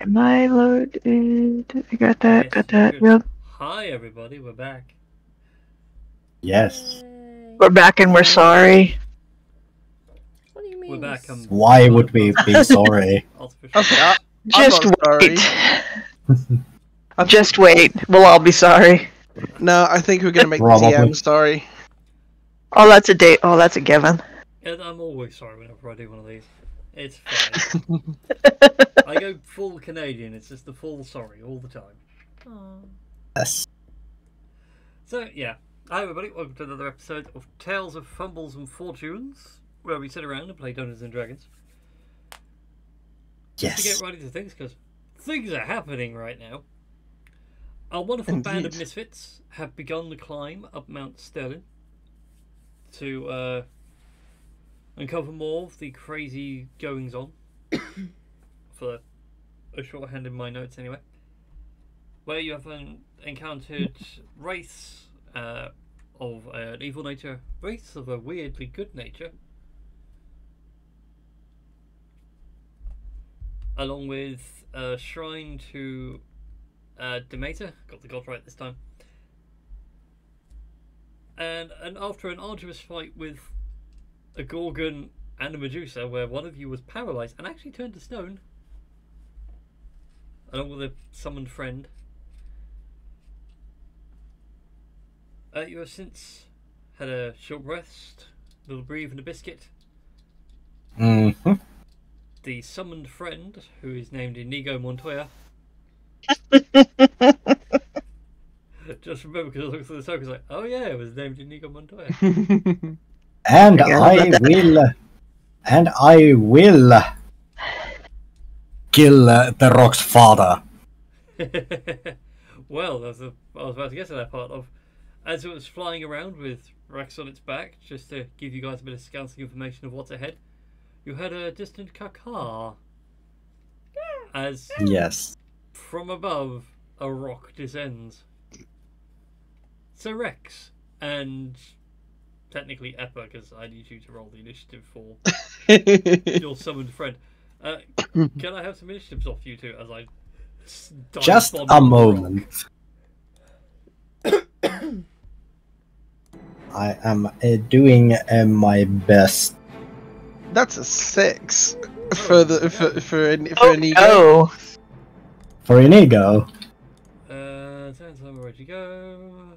my loaded. I got that. Yes, Got that. good. Yep. Hi, everybody. We're back. Yes. Yay. We're back and we're sorry. What do you mean? We're back. Why would we be sorry? Artificial. Okay, Just I'm not wait. sorry. Just wait. We'll all be sorry. No, I think we're gonna make the Probably. TM sorry. Oh, that's a date. Oh, that's a given. Yeah, I'm always sorry whenever I do one of these. It's fine. I go full Canadian. It's just the full sorry all the time. Aw. Yes. So, yeah. Hi, everybody. Welcome to another episode of Tales of Fumbles and Fortunes, where we sit around and play Dungeons and Dragons. Just to Yes. get right into things, because things are happening right now. Our wonderful band of Indeed. misfits have begun the climb up Mount Sterling to uncover more of the crazy goings on. For a shorthand in my notes, anyway. Where you have encountered wraiths of an evil nature, wraiths of a weirdly good nature, along with a shrine to Demeter, got the god right this time, and after an arduous fight with a Gorgon and a Medusa, where one of you was paralysed and actually turned to stone, along with a summoned friend, you have since had a short rest, a little breathe and a biscuit. Mm-hmm. The summoned friend, who is named Inigo Montoya. Just remember, because I looked at the circle, like, oh yeah, it was named Inigo Montoya. And Yeah, I will kill the Rock's father. Well, I was about to get to that part of. As it was flying around with Rex on its back, just to give you guys a bit of scouting information of what's ahead, you heard a distant caw as Yes. from above a rock descends. So Rex and technically Eppa, because I need you to roll the initiative for your summoned friend. Can I have some initiatives off you two as I dive Just bomb a on the rock? moment. I am doing my best. That's a 6 for the for an Oh, ego. no. For Inigo. Sounds like we're ready to go.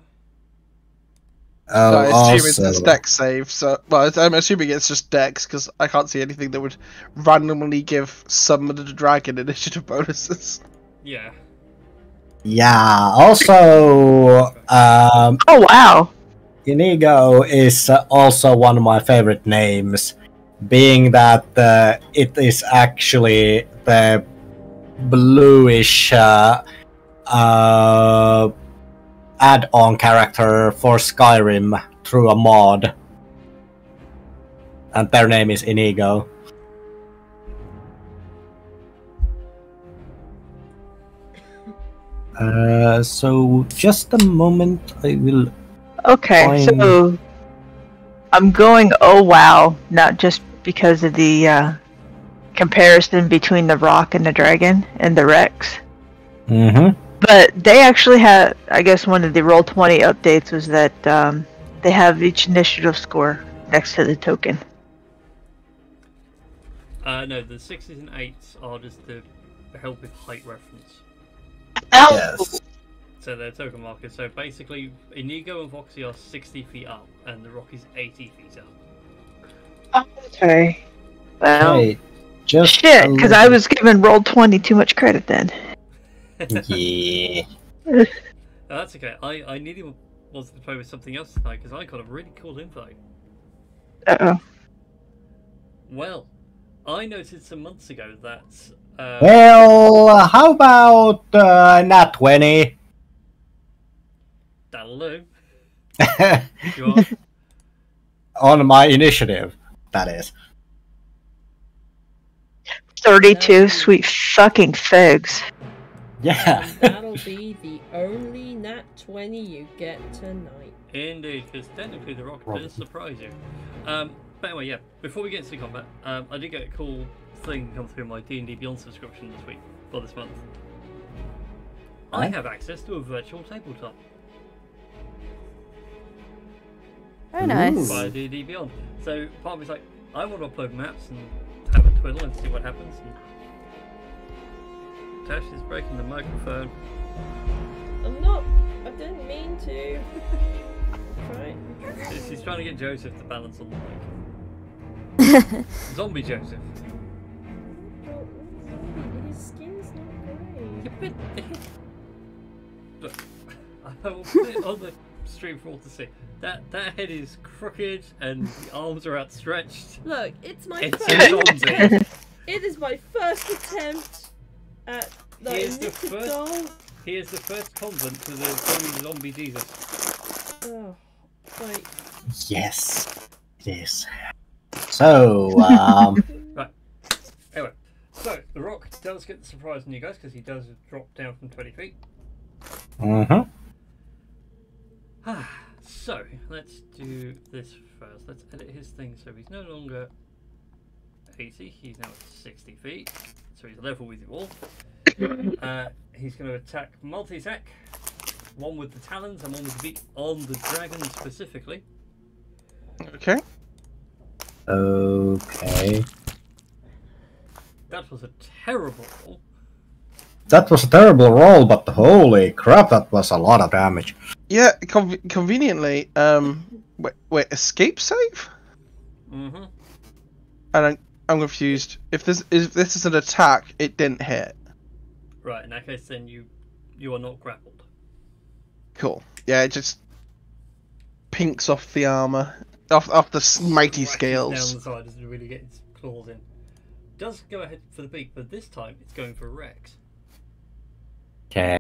Oh, I assume it's also. a dex save. So, well, I'm assuming it's just dex because I can't see anything that would randomly give summoned dragon initiative bonuses. Yeah. Yeah, also, Oh, wow. Inigo is also one of my favorite names, being that it is actually the bluish add-on character for Skyrim through a mod. And their name is Inigo. So just a moment, I will. Okay, Fine. so I'm going, oh wow, not just because of the comparison between the rock and the dragon and the Rex. Mm-hmm. But they actually had, I guess one of the Roll20 updates was that they have each initiative score next to the token. No, the 6s and 8s are just to help with height reference. Yes. So they're token markers. So basically, Inigo and Voxy are 60 feet up, and the rock is 80 feet up. Okay. Well, Hey, just shit, a because I was giving Roll20 too much credit then. Yeah. No, that's okay. I nearly wanted to play with something else tonight because I got a really cool info. Uh-oh. Well, I noted some months ago that. Well, how about Nat 20? That'll do. You are. On my initiative, that is. 32, sweet fucking figs. Yeah. And that'll be the only nat 20 you get tonight. Indeed, because technically the rock does surprise you. But anyway, yeah. Before we get into the combat, I did get a cool thing come through my D&D Beyond subscription this week. for this month. I have access to a virtual tabletop Very nice. via D&D Beyond. So part of me's like, I want to upload maps and have a twiddle and see what happens. And Tash is breaking the microphone. I'm not. I didn't mean to. Right. She's trying to get Joseph to balance on the mic. Zombie Joseph. Well, his skin's not great. Look, I will put it on the stream for all to see. That head is crooked and the arms are outstretched. Look, it's my It's first a zombie. attempt. It is my first attempt at like He is the knitted first- doll. He is the first convent to the zombie Jesus. Oh, like Yes, it is. So, Right. Anyway, so the rock does get the surprise on you guys because he does drop down from 20 feet. mhm. So let's do this first. Let's edit his thing so he's no longer 80. He's now at 60 feet. So he's level with you all. He's going to attack multi-attack. One with the talons and one with the beak on the dragon specifically. Okay. Okay. That was a terrible roll. That was a terrible roll, but holy crap, that was a lot of damage. Yeah, conveniently, wait, escape save? Mm-hmm. And I'm confused. If this is an attack, it didn't hit. Right, in that case then you are not grappled. Cool. Yeah, it just pinks off the armor, off the mighty Scratches scales. down the side doesn't really get its claws in. Does go ahead for the beak, but this time it's going for Rex. Okay.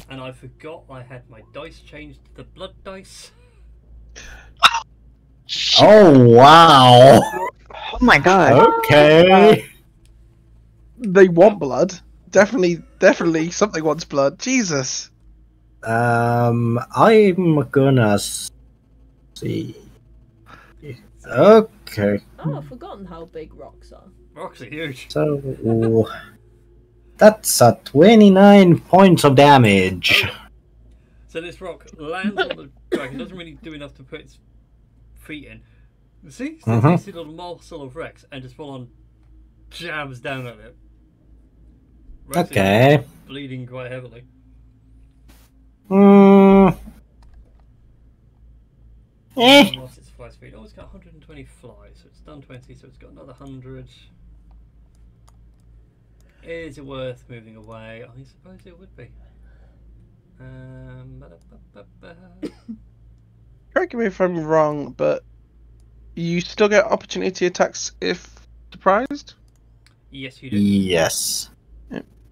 And I forgot I had my dice changed to the blood dice. Oh, wow. Oh my god. Okay. They want blood. Definitely something wants blood. Jesus. I'm gonna see. Okay. oh, I've forgotten how big rocks are. Rocks are huge. So that's a 29 points of damage. So this rock lands on the dragon, doesn't really do enough to put its feet in. See? So Mhm. you see the little morsel of Rex and just full on jabs down at it. Rex is Okay. bleeding quite heavily. What's its fly speed? Oh, it's got 120 fly, so it's done 20, so it's got another 100. Is it worth moving away? I suppose it would be. Correct me if I'm wrong, but you still get opportunity attacks if surprised? Yes, you do. Yes.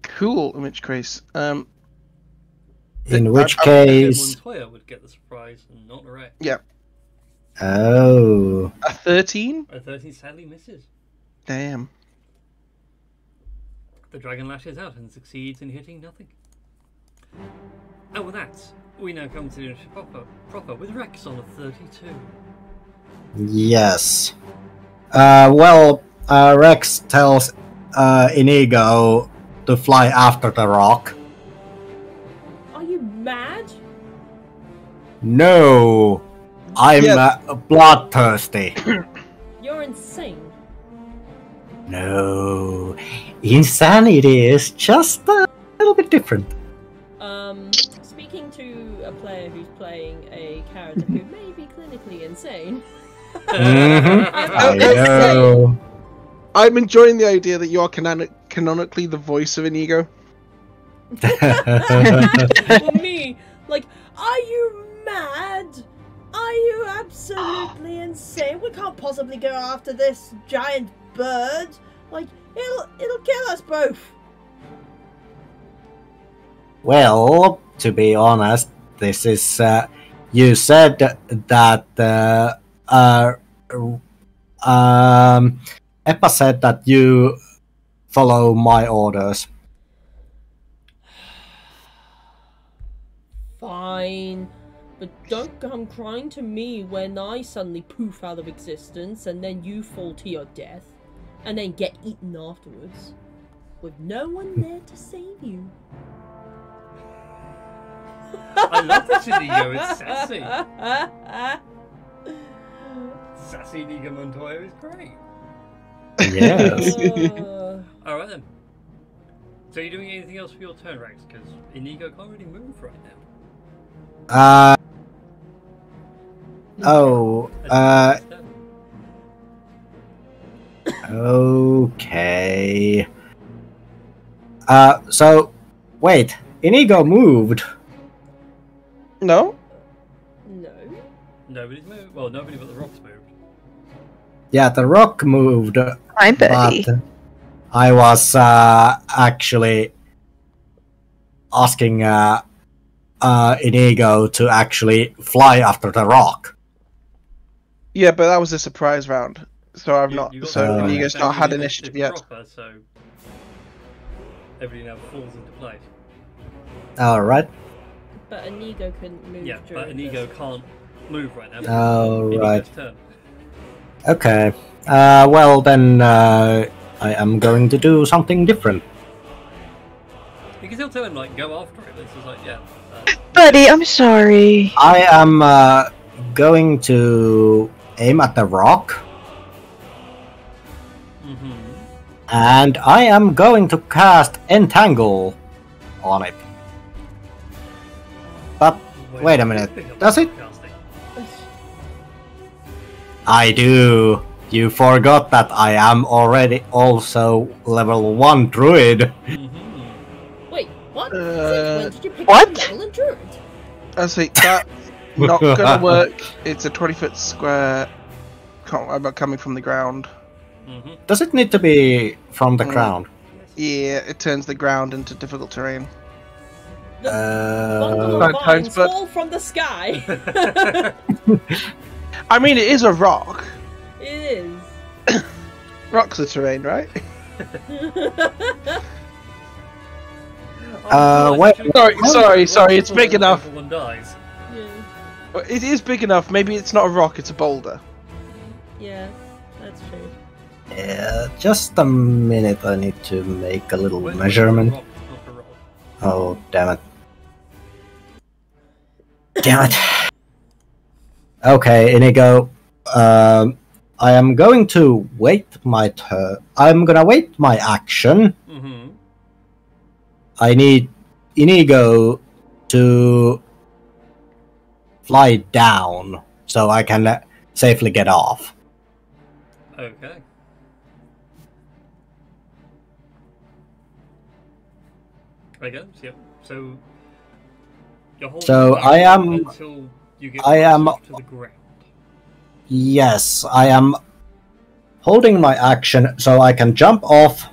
Cool, in which case. In which I- case. Montoya would get the surprise and not Rex. Yeah. Oh. A 13? A 13 sadly misses. Damn. The dragon lashes out and succeeds in hitting nothing. And with that, we now come to the initiative proper with Rex on a 32. Yes. Rex tells Inigo to fly after the rock. Are you mad? No, I'm bloodthirsty. You're insane. No, insanity is just a little bit different. Speaking to a player who's playing a character who may be clinically insane. I know. I'm enjoying the idea that you are canonically the voice of Inigo. Well, me, like, are you mad? Are you absolutely insane? We can't possibly go after this giant bird. Like, it'll kill us both. Well, to be honest, this is. You said that. Eppa said that you follow my orders. Fine, but don't come crying to me when I suddenly poof out of existence and then you fall to your death. and then get eaten afterwards, with no one there to save you. I love this Inigo, it's sassy. Sassy Inigo Montoya is great. Yes. Alright then. So are you doing anything else for your turn, Rex? Because Inigo can't really move right now. Okay. So, wait, Inigo moved. No? No. Nobody's moved. Well, nobody but the rocks moved. Yeah, the rock moved, Hi, Betty. but I was actually asking Inigo to actually fly after the rock. Yeah, but that was a surprise round. So I've You not. got So the- Inigo's so not had you initiative did yet. Proper, so everything now falls into place. Alright. But Inigo couldn't move. Yeah, but during Inigo this. can't move right now. Alright. Inigo's turn. Okay. Well then, I am going to do something different. You can still tell him, like, go after it. This is like, yeah. Buddy, I'm sorry. I am going to aim at the rock, Mm-hmm. and I am going to cast Entangle on it. But wait a minute, does it? I do. You forgot that I am already also level 1 druid. Mm-hmm. Wait, what? When did you pick what? up level in druid? I say that's not gonna work. It's a 20-foot square. Coming from the ground. Mm-hmm. Does it need to be from the ground? Yeah, it turns the ground into difficult terrain. Bundle Right, of thanks, vines but- fall from the sky. I mean, it is a rock. It is. Rock's the terrain, right? Wait. Sorry, it's big enough. Everyone dies. Yeah. It is big enough. Maybe it's not a rock; it's a boulder. Yeah, that's true. Yeah, just a minute, I need to make a little Wait, measurement. rock, not a rock. Oh, damn it. Damn it. Okay, Inigo. I am going to wait my turn. I'm gonna wait my action. Mm-hmm. I need Inigo to fly down so I can safely get off. Okay. Okay, yep. So you're holding So back I am- until you get I am- close to the ground. Yes, I am holding my action so I can jump off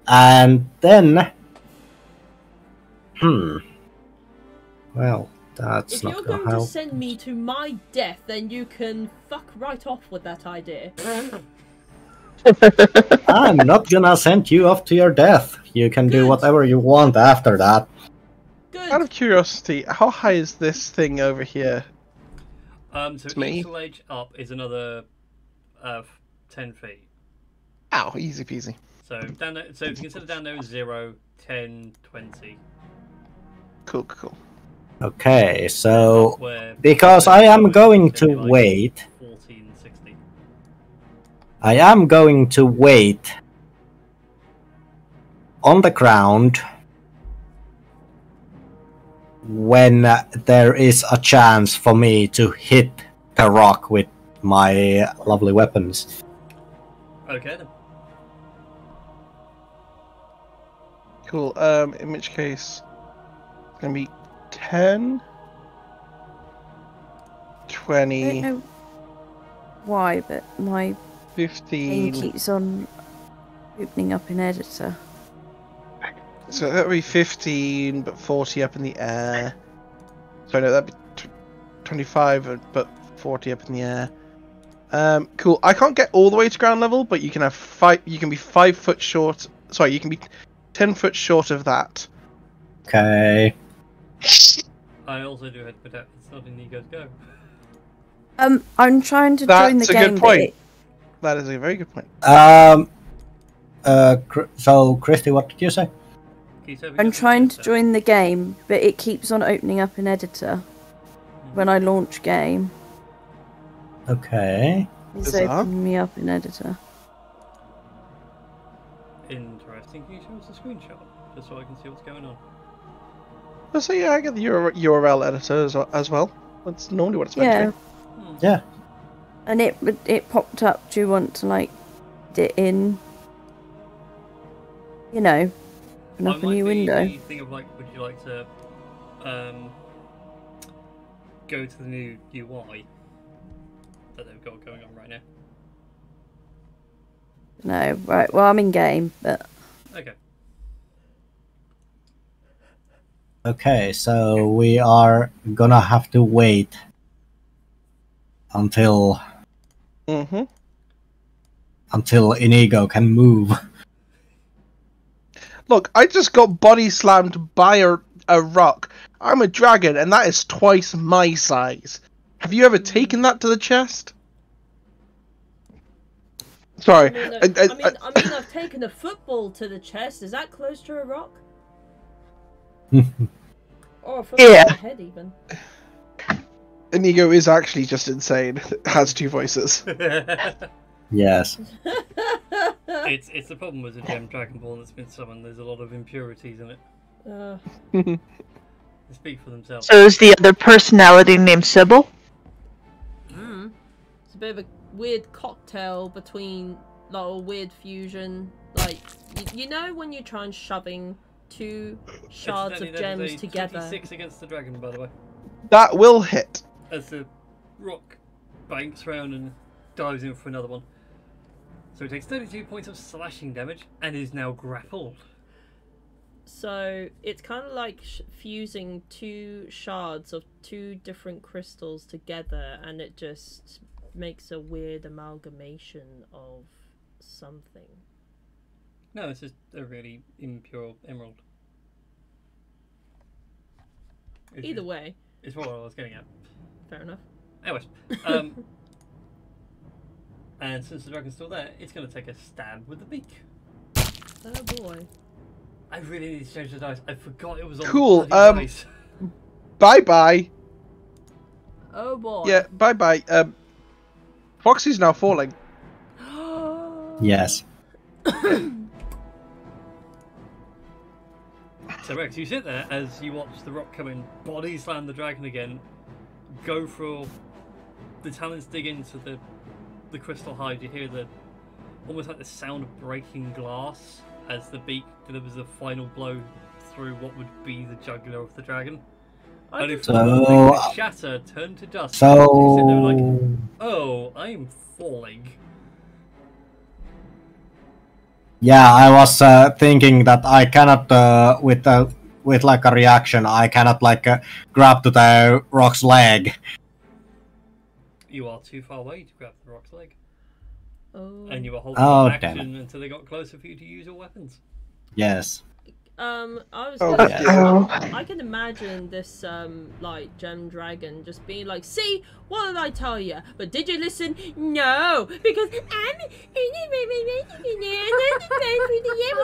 and then... Well, that's If not you're gonna going to help. send me to my death, then you can fuck right off with that idea. I'm not gonna send you off to your death. You can do Good. whatever you want after that. Good. Out of curiosity, how high is this thing over here? So It's me. each ledge up is another 10 feet. Ow, easy peasy. So down there, so if you consider down there is 0, 10, 20. Cool. Okay, so Where because I am it's going gonna to be like wait, 14, 16. I am going to wait on the ground when there is a chance for me to hit the rock with my lovely weapons. Okay then. Cool. In which case, it's gonna be 10, I 20, don't know why, but my thing 15. keeps on opening up in editor. So that would be 15, but 40 up in the air. Sorry, no, that'd be 25, but 40 up in the air. Cool. I can't get all the way to ground level, but you can have You can be 5 foot short. Sorry, you can be 10 foot short of that. Okay. I also do head for depth. It's not in Inigo's go. I'm trying to join the That's a game. good but point. it- That is a very good point. So, Christy, what did you say? Keep opening I'm up trying the to editor. join the game, but it keeps on opening up in editor when I launch game. Okay. It's Bizarre. opening me up in editor. Interesting. Can you show us a screenshot just so I can see what's going on? So yeah, I get the URL editor as well. That's normally what it's meant Yeah, to be. Yeah. and it popped up. Do you want to like it in? You know, open up a new window. The thing of like, would you like to go to the new UI that they've got going on right now? No, right. Well, I'm in game, but Okay. Okay, so we are gonna have to wait until Mm-hmm. Inigo can move. Look, I just got body slammed by a rock. I'm a dragon, and that is twice my size. Have you ever taken that to the chest? Sorry. I mean, I've taken a football to the chest. Is that close to a rock? Or a football Yeah. to the head, even. Inigo is actually just insane. It has two voices. Yes. It's the problem with the gem Dragonborn that's been summoned. There's a lot of impurities in it. They speak for themselves. So is the other personality named Sybil? It's a bit of a weird cocktail between, like, a weird fusion. Like, you know when you try and shoving two shards of Incidentally, that is gems a together? 26 against the dragon, by the way. That will hit. As the rock banks round and dives in for another one. So it takes 32 points of slashing damage and is now grappled. So it's kind of like fusing two shards of two different crystals together, and it just makes a weird amalgamation of something. No, it's just a really impure emerald. Either way, It's what I was getting at. fair enough. Anyways, and since the dragon's still there, it's going to take a stab with the beak. Oh boy. I really need to change the dice. I forgot it was on Cool, the bloody dice. Bye-bye. Oh boy. Yeah, bye-bye. Foxy's now falling. Yes. So Rex, you sit there as you watch the rock come in, body slam the dragon again, go for the talons dig into the crystal hide. You hear the almost like the sound of breaking glass as the beak delivers a final blow through what would be the jugular of the dragon. Only for the thing to shatter, turn to dust. You sit there like, oh, I'm falling. Yeah, I was thinking that I cannot, with like a reaction, I cannot like grab to the rock's leg. You are too far away to grab the rock's leg. Oh. And you were holding action until they got closer for you to use your weapons. Yes. I was Oh, gonna yeah. say, I can imagine this, like, gem dragon just being like, see, what did I tell you? But did you listen? No, because I'm with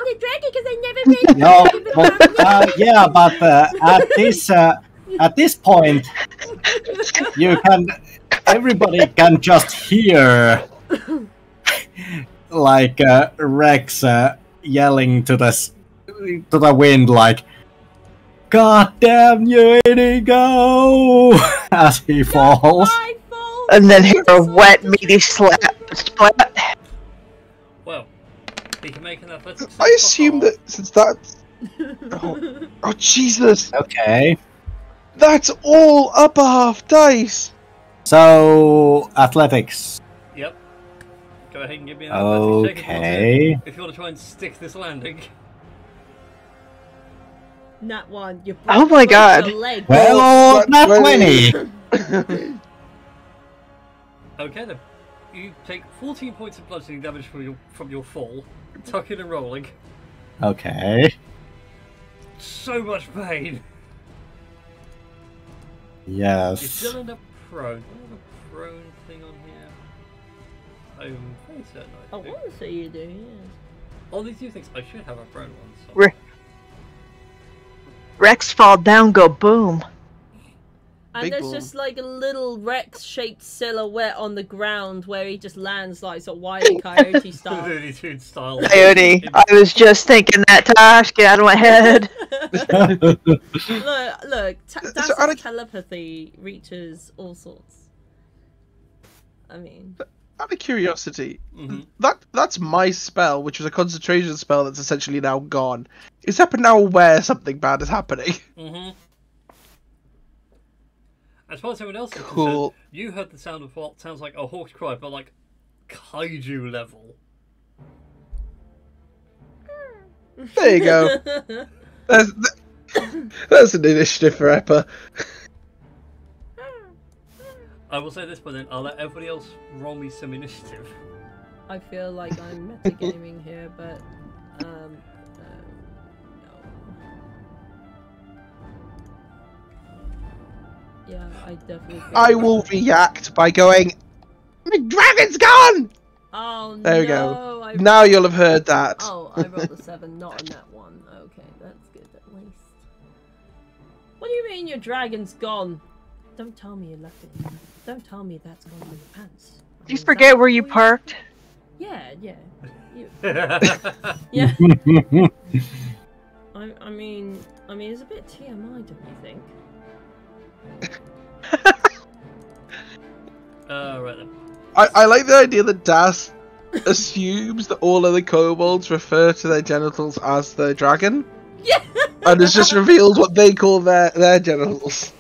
the dragon because I never played. No, but yeah, but at this point, everybody can just hear like Rex yelling to the wind like, "God damn you, Inigo!" as he falls. And then hear a wet, meaty splat. Well, he can make an athletics. I assume that since that's... Oh, Jesus! Okay. That's all upper half dice! So athletics. Yep. Go ahead and give me an athletics check Okay. if you want to try and stick this landing. Nat one. You Oh my god. Leg. Well, not 20. 20. Okay then. You take 14 points of bludgeoning damage from your fall, tucking and rolling. Okay. So much pain. You Yes. still end up prone. Do I have a prone thing on here? I'm pretty certain I I do. want to say you do, yeah. All these new things, I should have a brown one. So. Rex fall down, go boom. And Big there's boom. just like a little Rex-shaped silhouette on the ground where he just lands like sort of Wile E. Coyote style. Looney Tunes style. Coyote. I was just thinking that, Tosh. Get out of my head. Look, Dazzle's telepathy reaches all sorts. I mean... Out of curiosity, Mm-hmm. that's my spell, which was a concentration spell that's essentially now gone. Is Eppa now aware something bad is happening? Mm-hmm. As far as everyone else is Cool. concerned, you heard the sound of what sounds like a hawk's cry, but like kaiju level. There you go. That's an initiative for Eppa. I will say this, but then I'll let everybody else roll me some initiative. I feel like I'm metagaming here, but no. Yeah, I definitely. I will react by going, "My dragon's gone!" Oh There we no! go. Now you'll have heard that. Oh, I rolled a 7, not on that one. Okay, that's good at least. What do you mean your dragon's gone? Don't tell me you left it. Don't tell me that's gone in your pants. Did you forget where you parked? Yeah. Yeah. I mean, it's a bit TMI, don't you think? Right then. I like the idea that Das assumes that all other kobolds refer to their genitals as their dragon. Yeah. And has just revealed what they call their genitals.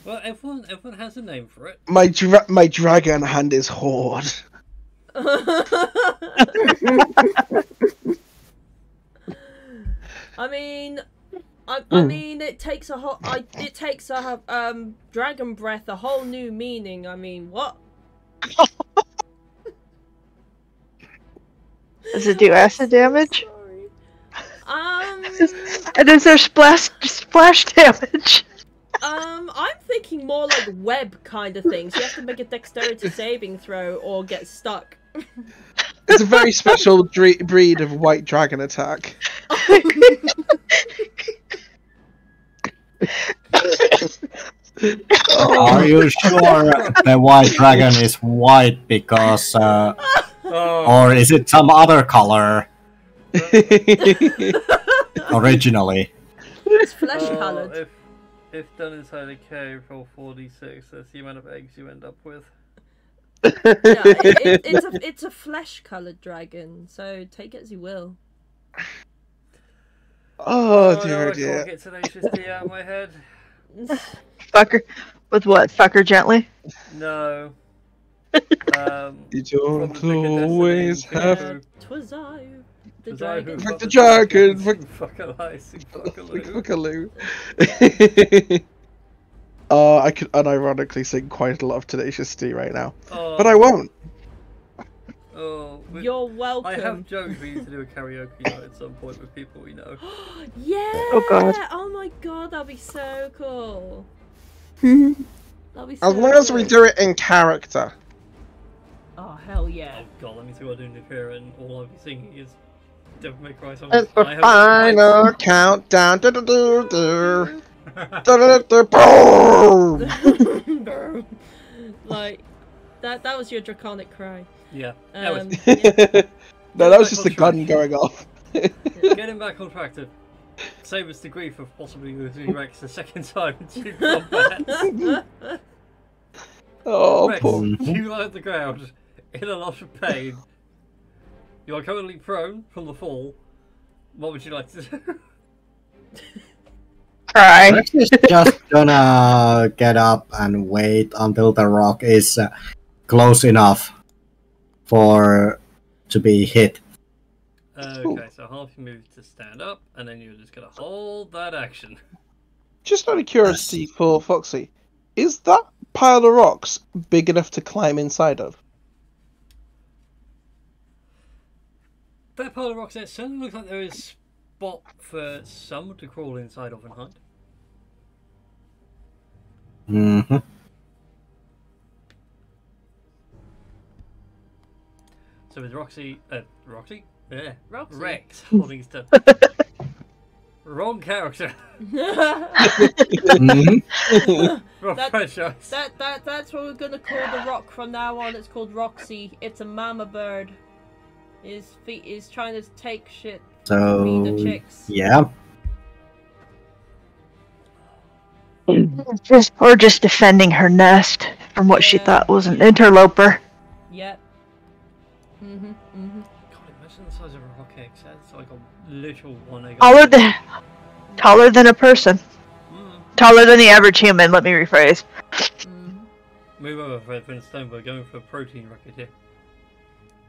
Well, everyone has a name for it. My dragon hand is horde. I mean, it takes a dragon breath a whole new meaning. I mean, what? Does it do acid damage? Sorry. And is there splash damage? I'm thinking more like web kind of things. You have to make a dexterity saving throw or get stuck. It's a very special breed of white dragon attack. Are you sure the white dragon is white because, or is it some other color originally? It's flesh coloured. If done inside a cave, roll 4d6. That's the amount of eggs you end up with. It's a flesh coloured dragon, so take it as you will. Oh no, dear, I dear. can't get Tenacious D out of my head. Fucker. With what? Fucker gently? No. You from the don't Pick of always Destiny, have. who- 'Twas I, the who dragon. Fuck the fucked dragon, fuck- Fuckaloo. Fuckaloo. I could unironically sing quite a lot of Tenacious D right now, Oh, but I won't. Oh, You're welcome. I have joked we need to do a karaoke night at some point with people we know. Yeah! Oh, God. Oh my god, that'd be so cool. That'd be so As long as we good. do it in character. Oh, hell yeah. Oh god, let me see what I do in here, and all I'll be singing is Devil May Cry songs. It's the I have final countdown. Do-do-do-do. Do-do-do-do. Boom! Like, that was your draconic cry. Yeah. That was, Yeah. No, that was just the gun going off. getting back on track to save us the grief of possibly losing Rex the second time in 2 combats. Oh, Rex, poor. you lie at the ground in a lot of pain. You are currently prone from the fall. What would you like to do? Cry. Rex is just gonna get up and wait until the rock is close enough to be hit. Okay, so half you move to stand up, and then you're just gonna hold that action. Just out of curiosity for Foxy, is that pile of rocks big enough to climb inside of? That pile of rocks, it certainly looks like there is spot for some to crawl inside of and hide. So with Roxy, yeah, Roxy. Rex holding his turn. Wrong character. Mhm. Wrong That- franchise. That's what we're gonna call the rock from now on. It's called Roxy. It's a mama bird. His feet is trying to take shit to feed the So chicks. yeah, Or just defending her nest from what she Yeah. thought was an interloper. Yep. Mhm. Mhm. God, imagine the size of a rock egg. That's like a literal one egg. Taller than a person. Taller than the average human, let me rephrase. Mhm. Move over, Fred Stone. We're going for a protein rocket here.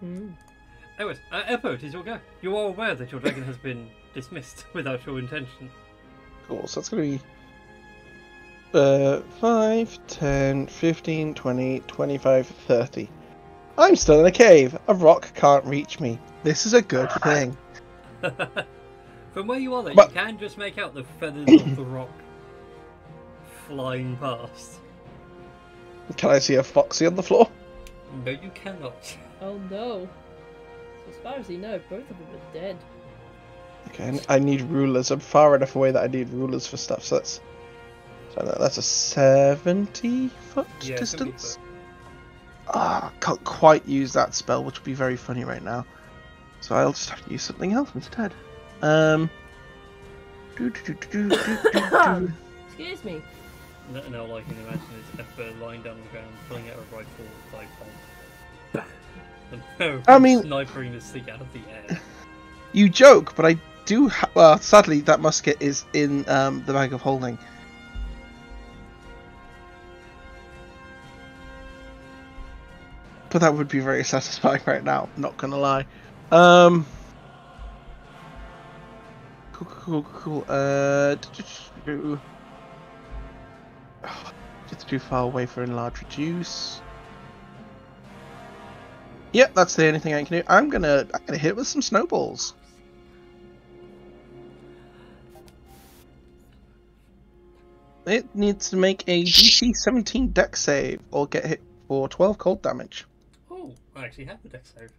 Mhm. Anyways, Eppo, it is your go. You are aware that your dragon has been dismissed without your intention. Cool, so that's going to be 5, 10, 15, 20, 25, 30. I'm still in a cave. A rock can't reach me. This is a good thing. From where you are, though, But- you can just make out the feathers of the rock flying past. Can I see a foxy on the floor? No, you cannot. Oh no. So as far as you know, both of them are dead. Okay, I need rulers. I'm far enough away that I need rulers for stuff, so that's a 70-foot Yeah, 70 distance. foot. Can't quite use that spell, which would be very funny right now. So I'll just have to use something else instead. Excuse me. Now, all I can imagine is Eppo lying down on the ground, pulling out a rifle, like, bam! And I mean- snipering this thing out of the air. You joke, but I do. Well, sadly, that musket is in the bag of holding. But that would be very satisfying right now. Not gonna lie. Cool. It's too far away for enlarge reduce. Yep, that's the only thing I can do. I'm gonna hit with some snowballs. It needs to make a DC 17 dex save or get hit for 12 cold damage. Oh, I actually have the dex save.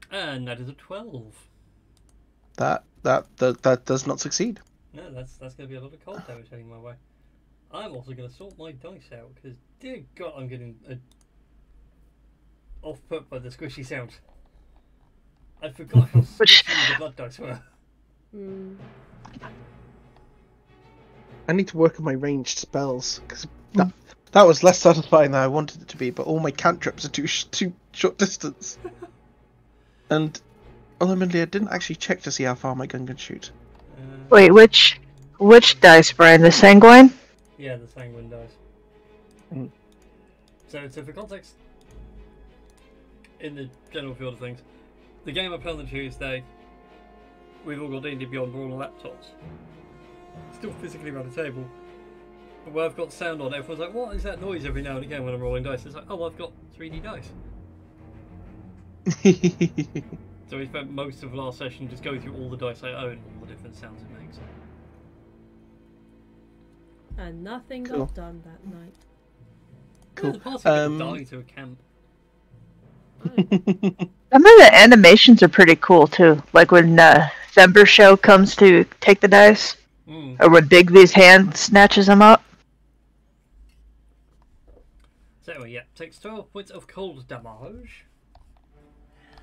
And that is a 12. That does not succeed. No, that's going to be a lot of cold damage heading my way. I'm also going to sort my dice out, because dear God, I'm getting off-put by the squishy sound. I forgot how squishy the blood dice were. Mm. I need to work on my ranged spells because that was less satisfying than I wanted it to be. But all my cantrips are too short distance. And ultimately, I didn't actually check to see how far my gun can shoot. Wait, which dice, Brian? The sanguine? Yeah, the sanguine dice. Mm. So for context, in the general field of things, the game I played on Tuesday, we've all got D&D Beyond, we're all on laptops. Still physically around the table. But where I've got sound on, everyone's like, what is that noise every now and again when I'm rolling dice? It's like, oh, I've got 3D dice. So we spent most of last session just going through all the dice I own, all the different sounds it makes. And nothing Cool. got done that night. Yeah, Cool. the party could die to a camp. Some of the animations are pretty cool too. Like when Thember Show comes to take the dice, or when Bigby's hand snatches them up. So anyway, yeah, takes 12 points of cold damage.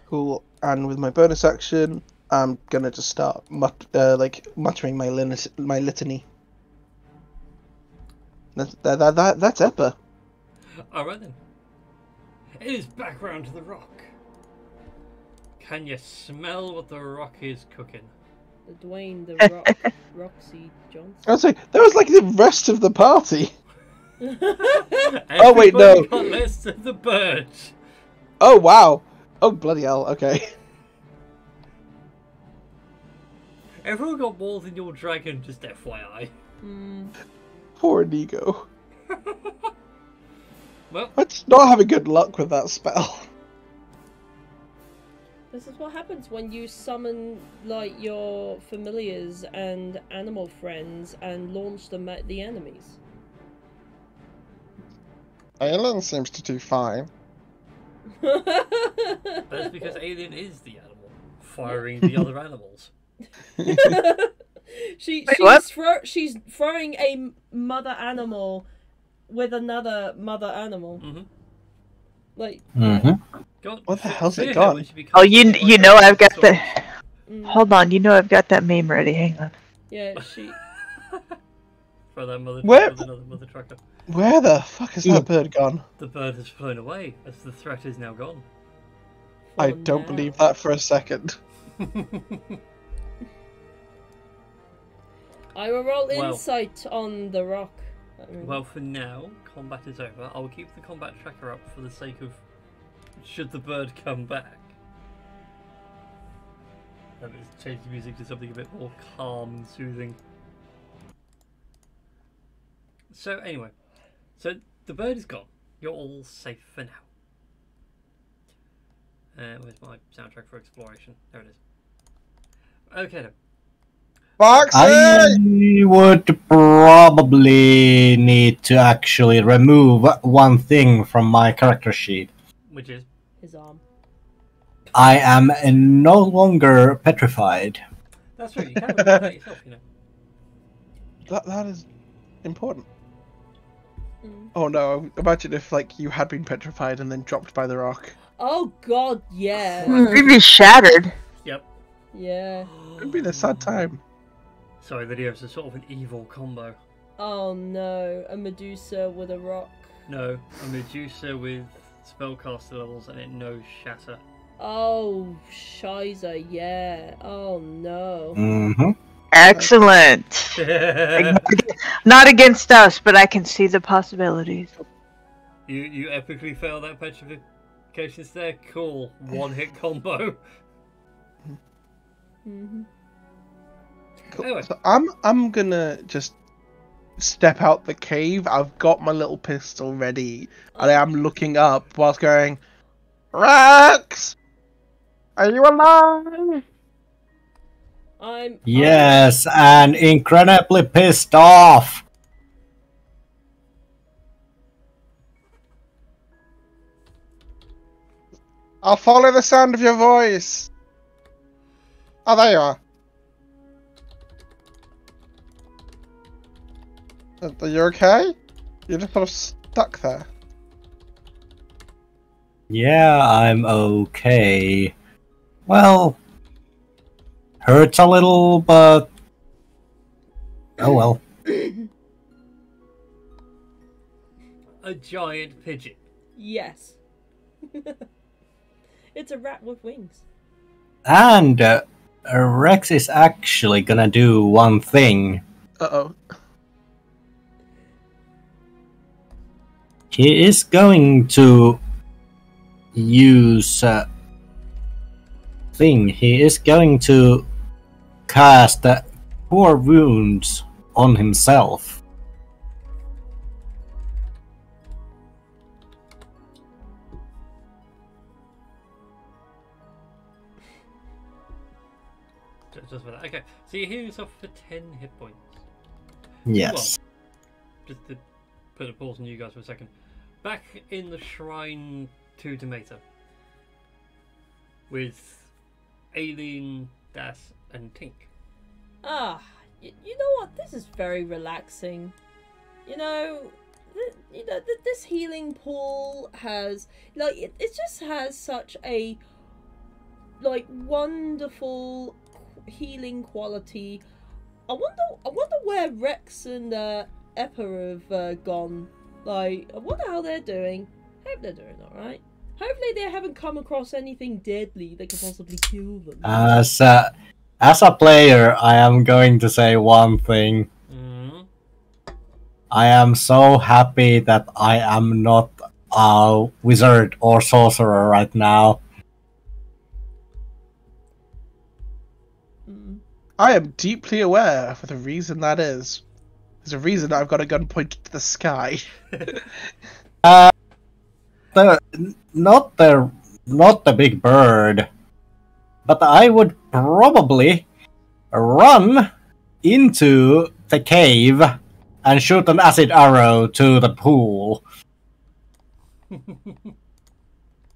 Cool. And with my bonus action, I'm gonna just start muttering my litany. That's Eppa. Alright then. It is back round to the rock. Can you smell what the rock is cooking? The Dwayne the Rock Roxy Johnson. I was like, that was like the rest of the party. Oh wait, no. Got less of the birds. Oh wow. Oh bloody hell. Okay. Everyone got more than your dragon, just FYI. Poor Inigo. Well, I just not having good luck with that spell. This is what happens when you summon like your familiars and animal friends and launch them at the enemies. Aelin seems to do fine. That's because Alien is the animal, firing the other animals. She's throwing a mother animal with another mother animal. Mm-hmm. Like, God, What the hell's it Fear got? when she becomes Oh, you know I've got the. mm, Hold on, you know I've got that meme ready. Hang on. yeah, she. For that mother Where- with another mother trucker. Where the fuck has that bird gone? The bird has flown away as the threat is now gone. I for don't now. believe that for a second. I will roll Well- insight on the rock. Well, for now, combat is over. I'll keep the combat tracker up for the sake of should the bird come back. Let me change the music to something a bit more calm and soothing. So anyway, so the bird is gone. You're all safe for now. Where's my soundtrack for exploration? There it is. Okay then. Foxy! I would probably need to actually remove one thing from my character sheet. Which is? His arm. I am no longer petrified. That's right, you can remove that yourself, you know. That is important. Mm. Oh no, imagine if like you had been petrified and then dropped by the rock. Oh god, yeah. We'd be shattered. Yep. Yeah. It'd be a sad time. Sorry, videos are sort of an evil combo. Oh no, a Medusa with a rock. No, a Medusa with spellcaster levels and it knows shatter. Oh, Shiza, yeah. Oh no. Mm-hmm. Excellent. Not against us, but I can see the possibilities. You epically fail that petrification there. Cool. One hit combo. Mm-hmm. Cool. Anyway. So I'm gonna just step out the cave. I've got my little pistol ready, and I am looking up whilst going, Rex, are you alive? Yes, and incredibly pissed off. I'll follow the sound of your voice. Oh, there you are. Are you okay? You're just sort of stuck there. Yeah, I'm okay. Well, hurts a little, but oh well. A giant pigeon. Yes. It's a rat with wings. And Rex is actually gonna do one thing. Uh-oh. He is going to use He is going to cast Cure Wounds on himself. Just for that. Okay, so you heal yourself for 10 hit points. Yes. Just to put a pause on you guys for a second. Back in the Shrine to Tomato. With Aileen, Das, and Tink. Ah, you know what? This is very relaxing. You know, this healing pool has it just has such a wonderful healing quality. I wonder where Rex and Eppa have gone. I wonder how they're doing. Hope they're doing all right. Hopefully they haven't come across anything deadly that could possibly kill them. As a player, I am going to say one thing. Mm-hmm. I am so happy that I am not a wizard or sorcerer right now. I am deeply aware of the reason that is. There's a reason I've got a gun pointed to the sky. Not the big bird, but I would probably run into the cave and shoot an acid arrow to the pool.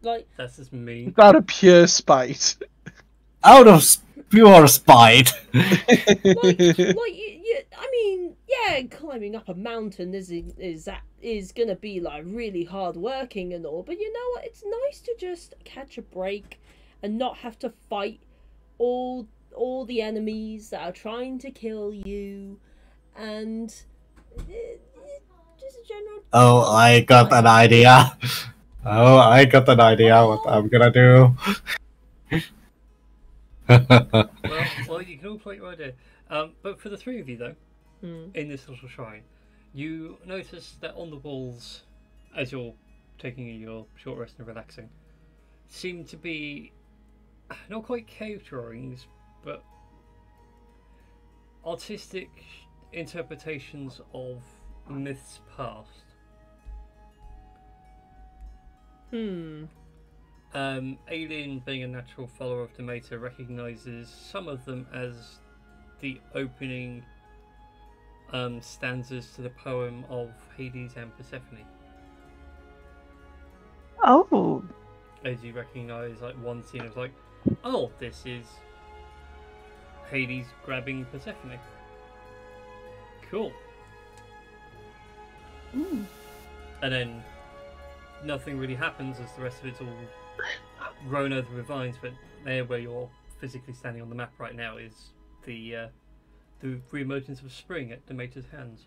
Like, That's just me. Out of pure spite. Out of pure spite. I mean, yeah, climbing up a mountain is gonna be like really hard working and all, but you know what? It's nice to just catch a break and not have to fight all the enemies that are trying to kill you, and just a general. Oh, I got an idea. Oh, I got an idea what I'm gonna do. Well, you can all play your idea. But for the three of you, though, in this little shrine, you notice that on the walls, as you're taking your short rest and relaxing, seem to be not quite cave drawings, but artistic interpretations of myths past. Alien, being a natural follower of Demeter, recognizes some of them as the opening stanzas to the poem of Hades and Persephone. Oh. As you recognize, like, one scene of like, oh, this is Hades grabbing Persephone. Cool. And then nothing really happens as the rest of it's all grown over with vines, but there where you're physically standing on the map right now is the re-emergence of spring at Demeter's hands.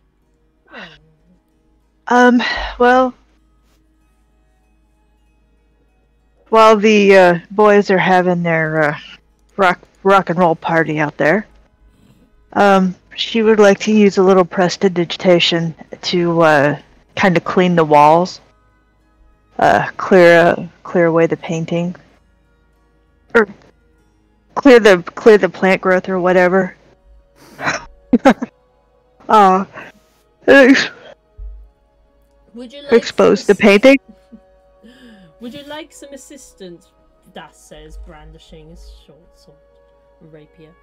Well, while the boys are having their rock and roll party out there, she would like to use a little prestidigitation to kind of clean the walls, clear away the painting, or clear the plant growth or whatever. Would you like Expose the painting. Would you like some assistance? Das says, brandishing his short sword, rapier.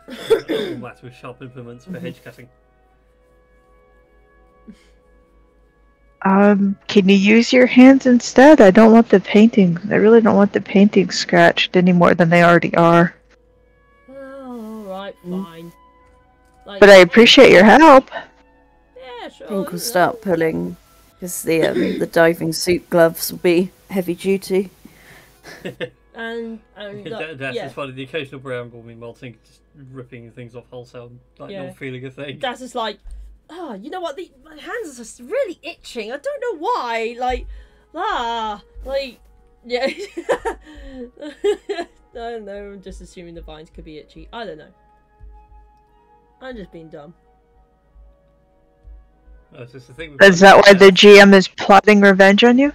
All that with sharp implements for hedge cutting. Can you use your hands instead? I don't want the painting. I really don't want the painting scratched any more than they already are. Oh, alright, fine. Like, But I appreciate your help. Yeah, sure. I think we'll start pulling, because the diving suit gloves will be heavy duty. And That's yeah. just funny. The occasional brown will be melting, just ripping things off wholesale, like Yeah. not feeling a thing. That's just like, oh, you know what? My hands are just really itching. I don't know why. Yeah. I don't know. I'm just assuming the vines could be itchy. I don't know. I'm just being dumb. That's just the thing. Is that why the GM is plotting revenge on you?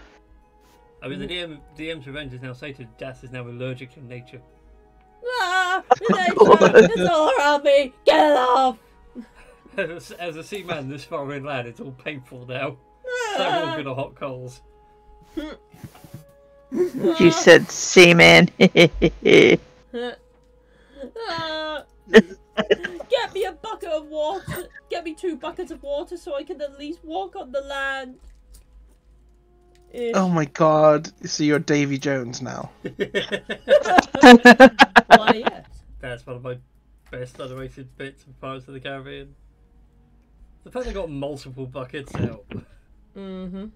I mean, the DM's revenge is now stated. Das is now allergic in nature. It's all around me. Get it off. As a seaman this far inland, it's all painful now. It's like walking on hot coals. You said seaman. Get me a bucket of water. Get me 2 buckets of water so I can at least walk on the land. Oh my god, so you're Davy Jones now. Why, yes. That's one of my best underrated bits of Pirates of the Caribbean. The fact they got multiple buckets out. Mm-hmm.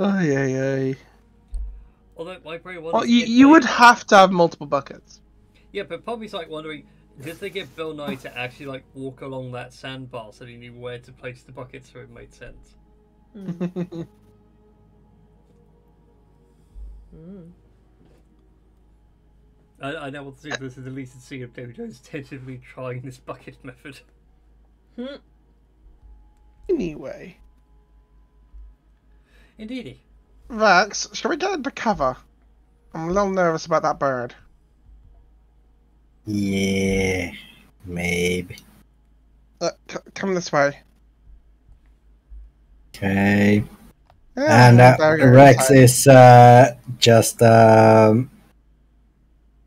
Ay. Although my brain wonders. Well, you would have to have multiple buckets. Yeah, but probably like wondering, did they get Bill Nye to actually like walk along that sandbar so he knew where to place the buckets so it made sense? Mm. I now want to see if this is the least scene of David Jones tentatively trying this bucket method. Anyway. Indeedy. Vax, shall we get into cover? I'm a little nervous about that bird. Yeah, maybe. Come this way. Okay. Yeah, And there we go. Rex is just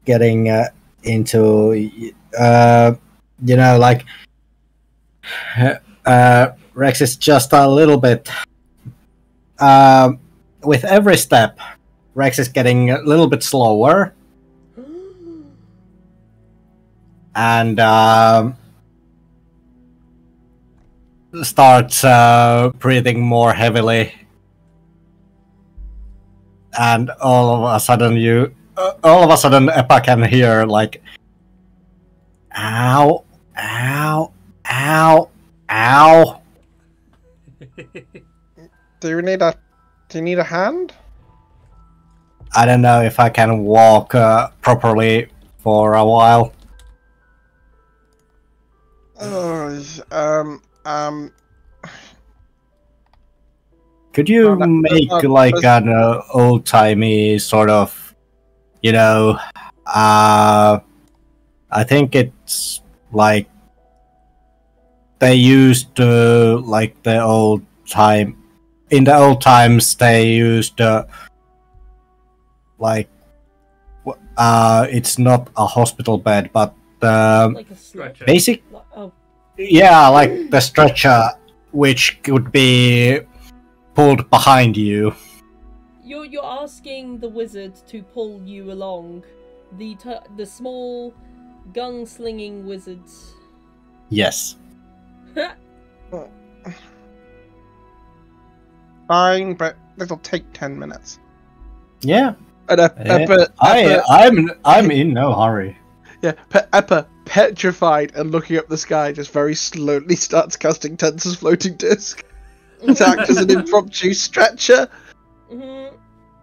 getting into, like, Rex is just a little bit with every step, Rex is getting a little bit slower. And starts breathing more heavily. And all of a sudden Eppa can hear like, ow, ow, ow, ow. Do you need a hand? I don't know if I can walk properly for a while. Could you make like an old-timey sort of, you know, I think it's like they used to, like the old time, in the old times they used like, it's not a hospital bed, but Like a stretcher. basic, Oh, yeah, like the stretcher, which could be pulled behind you. you're asking the wizard to pull you along. The small gun-slinging wizards. Yes. Fine, but it'll take 10 minutes. Yeah. And I'm in no hurry. Yeah, Eppa, petrified and looking up the sky, just very slowly starts casting Tensor's floating disc to act as an impromptu stretcher. Mhm.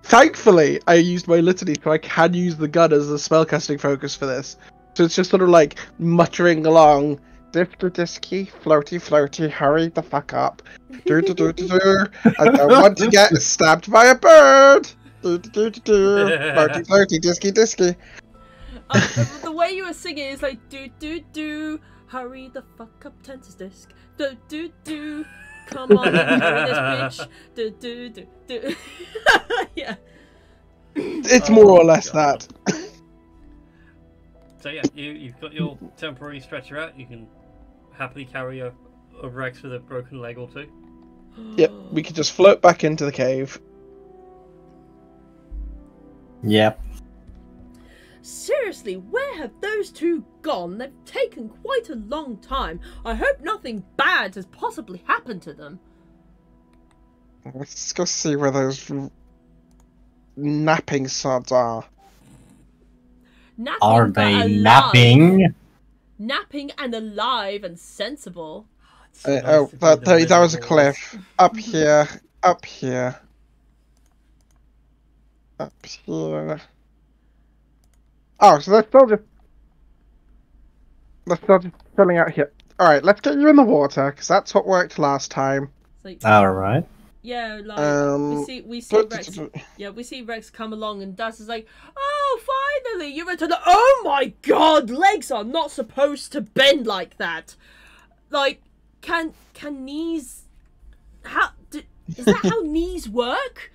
Thankfully, I used my litany, so I can use the gun as a spellcasting focus for this. So it's just sort of like muttering along, disky, floaty, hurry the fuck up. I don't want to get stabbed by a bird. Floaty, disky. The way you were singing is like do, hurry the fuck up, Tensor's disc. Do, come on, hurry this bitch. Do. Yeah. It's more or less that. So yeah, you've got your temporary stretcher out. You can happily carry a Rex with a broken leg or two. Yep, we could just float back into the cave. Yep. Seriously, where have those two gone? They've taken quite a long time. I hope nothing bad has possibly happened to them. Let's go see where those napping sods are. Napping, Are but they alive. napping? Napping and alive and sensible. That was a cliff. Up here. Up here. Oh, so they're still just filling out here. Alright, let's get you in the water, because that's what worked last time. Like, Alright. yeah, like we see Rex. Yeah, we see Rex come along, and Das is like, "Oh, finally, you returned!" Oh my God, legs are not supposed to bend like that. Like, can knees? Is that how knees work?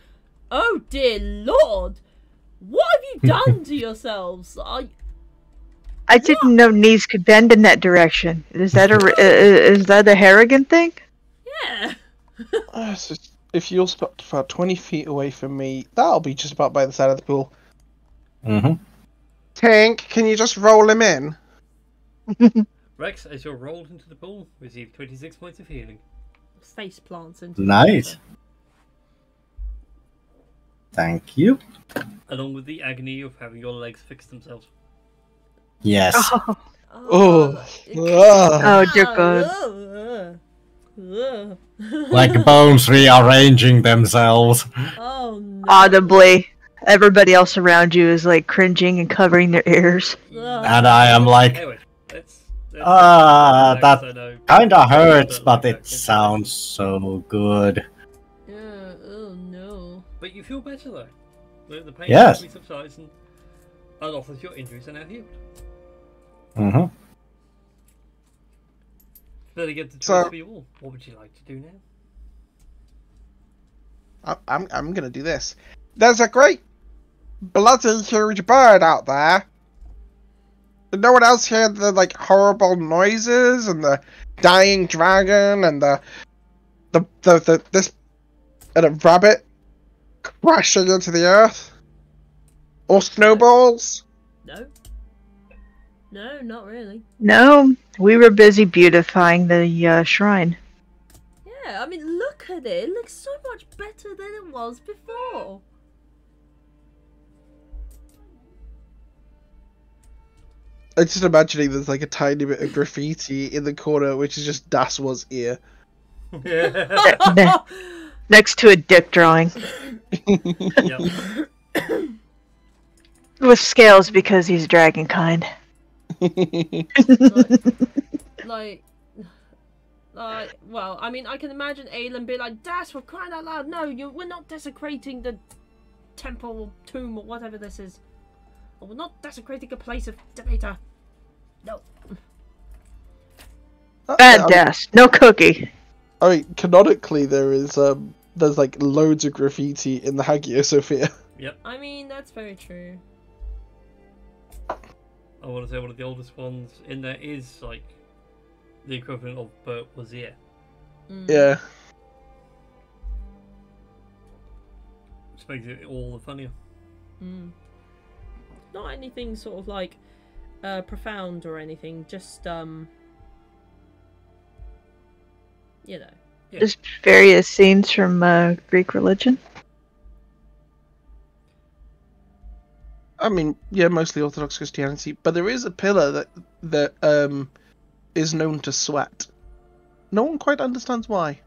Oh dear Lord, what have you done to yourselves? I didn't know knees could bend in that direction. Is that a Harrigan thing? Yeah. So if you're about 20 feet away from me, that'll be just about by the side of the pool. Mm-hmm. Tank, can you just roll him in? Rex, as you're rolled into the pool, receive 26 points of healing. Face plants into Nice. Thank you. Along with the agony of having your legs fix themselves. Yes. Oh. Oh, dear God. Like bones rearranging themselves. Oh no. Audibly, everybody else around you is like cringing and covering their ears. And I am like, Anyway, let's that I know. kinda hurts, but it sounds so good. Oh no. But you feel better though. The pain Yes. subsides and a lot of your injuries are now healed. Mm-hmm. Better get the choice So- for you all. What would you like to do now? I'm gonna do this. There's a great bloody huge bird out there. Did no one else hear the like horrible noises and the dying dragon and the this and a rabbit crashing into the earth? Or snowballs? No. No, not really. No, we were busy beautifying the shrine. Yeah, I mean, look at it. It looks so much better than it was before. I'm just imagining there's like a tiny bit of graffiti in the corner, which is just Das was ear. Ne- Next to a dick drawing. Yep. With scales because he's dragon kind. Like, well, I mean, I can imagine Aelin be like, Das, we're crying out loud. No, we're not desecrating the temple or tomb or whatever this is. Or we're not desecrating a place of Demeter. No. Bad Das. No cookie. I mean, canonically, there's like loads of graffiti in the Hagia Sophia. Yep. I mean, that's very true. I want to say one of the oldest ones in there is like the equivalent of Bert Wazir. Yeah. Which makes it all the funnier. Not anything sort of like profound or anything, just you know. Yeah. Just various scenes from Greek religion. I mean, yeah, mostly Orthodox Christianity, but there is a pillar that is known to sweat. No one quite understands why.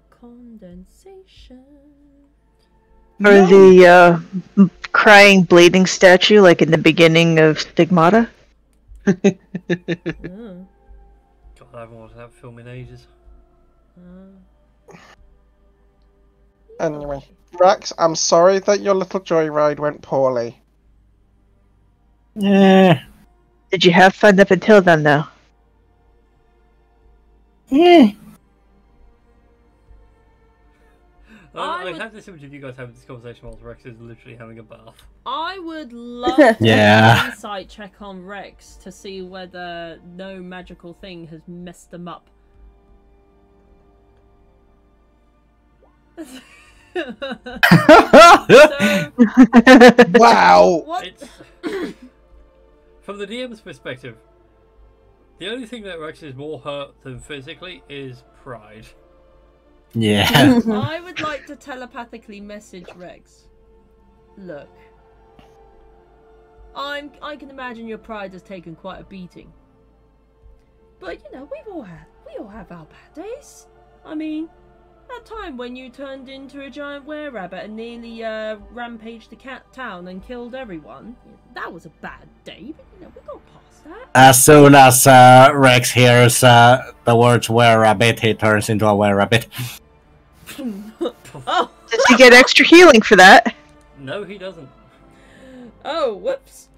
Condensation. Or the crying, bleeding statue, like in the beginning of Stigmata. Oh. God, I haven't watched that film in ages. Anyway, Rex, I'm sorry that your little joyride went poorly. Yeah. Did you have fun up until then, though? Yeah. I have this image of you guys having this conversation while Rex is literally having a bath. I would love to Yeah. do an insight check on Rex to see whether no magical thing has messed them up. So, Wow! what? It's from the DM's perspective. The only thing that Rex is more hurt than physically is pride. Yeah. I would like to telepathically message Rex. Look, I can imagine your pride has taken quite a beating, but you know we all have our bad days. I mean, that time when you turned into a giant were-rabbit and nearly rampaged the cat town and killed everyone, that was a bad day. But you know we got past that. As soon as Rex hears the words were-rabbit, he turns into a were-rabbit. Oh. Does he get extra healing for that? No, he doesn't. Oh, whoops.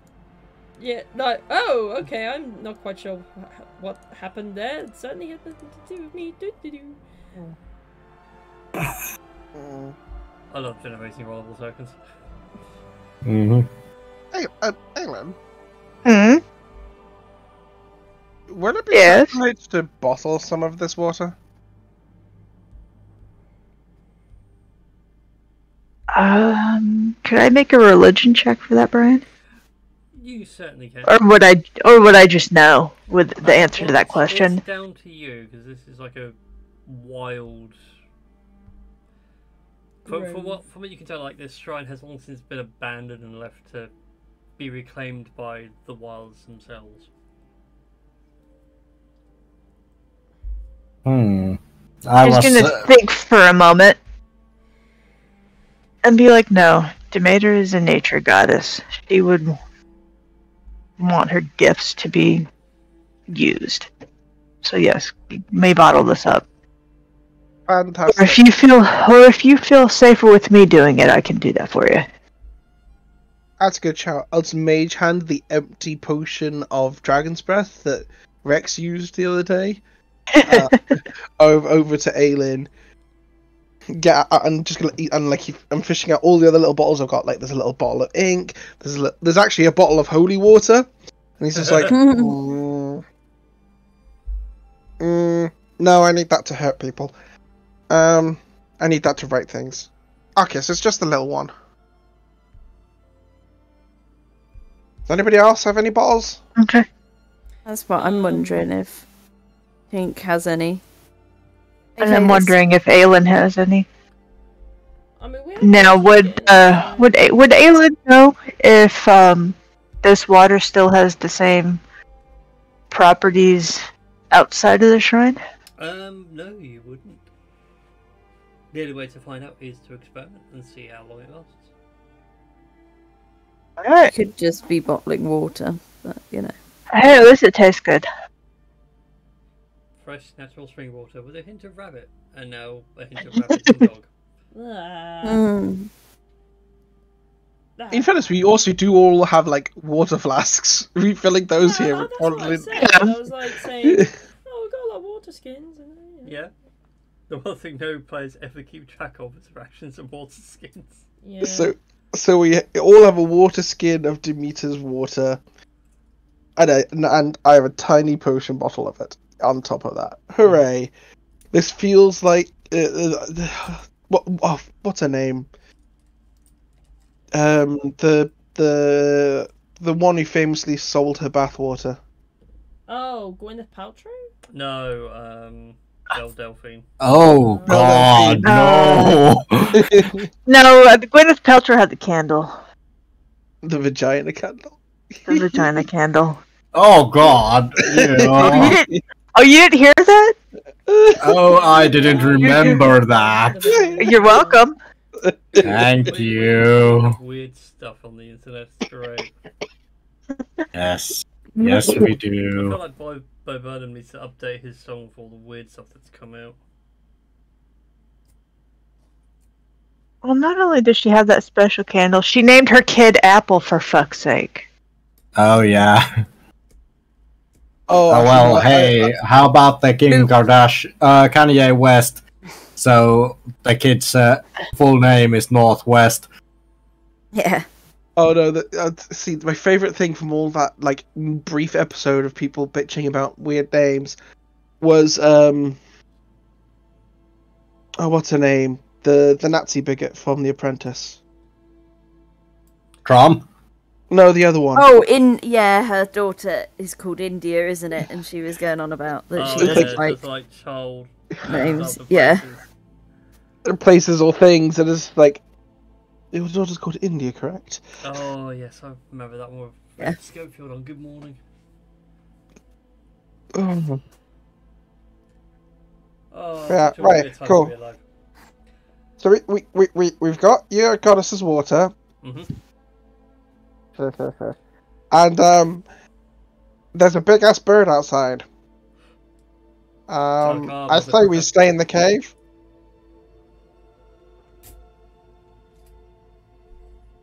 Yeah, no. Oh, okay. I'm not quite sure what happened there. It certainly had nothing to do with me. I love generating rollable tokens. Mm-hmm. Hey, Alan, Hmm? would it be Yes? right to bottle some of this water? Could I make a religion check for that, Brian? You certainly can. Or would I just know with the answer to that question? It's down to you, because this is like a wild... From what you can tell, like this shrine has long since been abandoned and left to be reclaimed by the wilds themselves. I I was was. gonna think for a moment and be like, no, Demeter is a nature goddess. She would want her gifts to be used. So yes, you may bottle this up. Fantastic. Or if you feel safer with me doing it, I can do that for you. That's a good shout. I'll just mage hand the empty potion of Dragon's Breath that Rex used the other day over to Aelin. I'm just gonna eat, and like I'm fishing out all the other little bottles I've got. Like there's a little bottle of ink. There's actually a bottle of holy water, and he's just like, no, I need that to hurt people. I need that to write things. Okay, so it's just the little one. Does anybody else have any bottles? Okay. That's what I'm wondering if Pink has any. And Okay, I'm let's- wondering if Aelin has any. I mean, we have Now, water skins, would Aelin know if this water still has the same properties outside of the shrine? No, you wouldn't. The only way to find out is to experiment and see how long it lasts. It Alright. could just be bottling water, but you know. Hey, at least it tastes good. Fresh, natural spring water with a hint of rabbit, and now a hint of rabbit and dog. Mm. In fairness, we also do all have like water flasks. Refilling those here would That's what I probably. said. I was like saying, oh, we got a lot of water skins. And, Yeah. The one thing no players ever keep track of is fractions of water skins. yeah. So we all have a water skin of Demeter's water, and I have a tiny potion bottle of it on top of that. Hooray! This feels like what's her name? The one who famously sold her bathwater. Oh, Gwyneth Paltrow? No, Delphine. Oh God, no! No, Gwyneth Paltrow had the candle. The vagina candle. The vagina candle. Oh God! You Oh, you didn't hear that? Oh, I didn't remember that. You're welcome. Thank you. Weird stuff on the internet. It's great. Yes, yes, we I do. feel like Bo Burnham needs to update his song for all the weird stuff that's come out. Well, not only does she have that special candle, she named her kid Apple, for fuck's sake. Oh yeah. Oh, Oh well, I- hey, how about the Kim Kardashian, Kanye West? So the kid's full name is Northwest. Yeah. Oh no! See, my favorite thing from all that like brief episode of people bitching about weird names was oh, what's her name? The Nazi bigot from The Apprentice. Trump. No, the other one. Oh, her daughter is called India, isn't it? And she was going on about that she Oh, doesn't yeah, like just like child names. other Yeah. places. Places or things, and it's like it was daughter's called India, correct? Oh yes, I remember that one with Yeah. Schofield on Good Morning. Oh. Oh, Yeah, such a right, weird time cool. to be alive. So we've got your goddess's water, Mhm. and there's a big ass bird outside. Tarkar I was a say we professor. stay in the cave.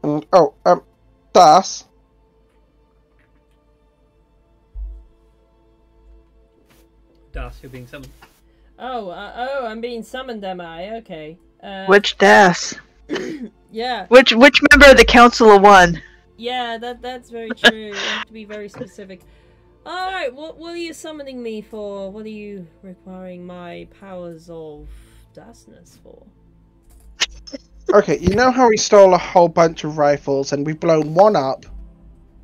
And Das. Das, you're being summoned. Oh, I'm being summoned, am I? Okay. Which Das? Yeah, Which member of the Council of One? yeah, that's very true. You have to be very specific. Alright, what are you summoning me for? What are you requiring my powers of dasness for? Okay, you know how we stole a whole bunch of rifles and we've blown one up?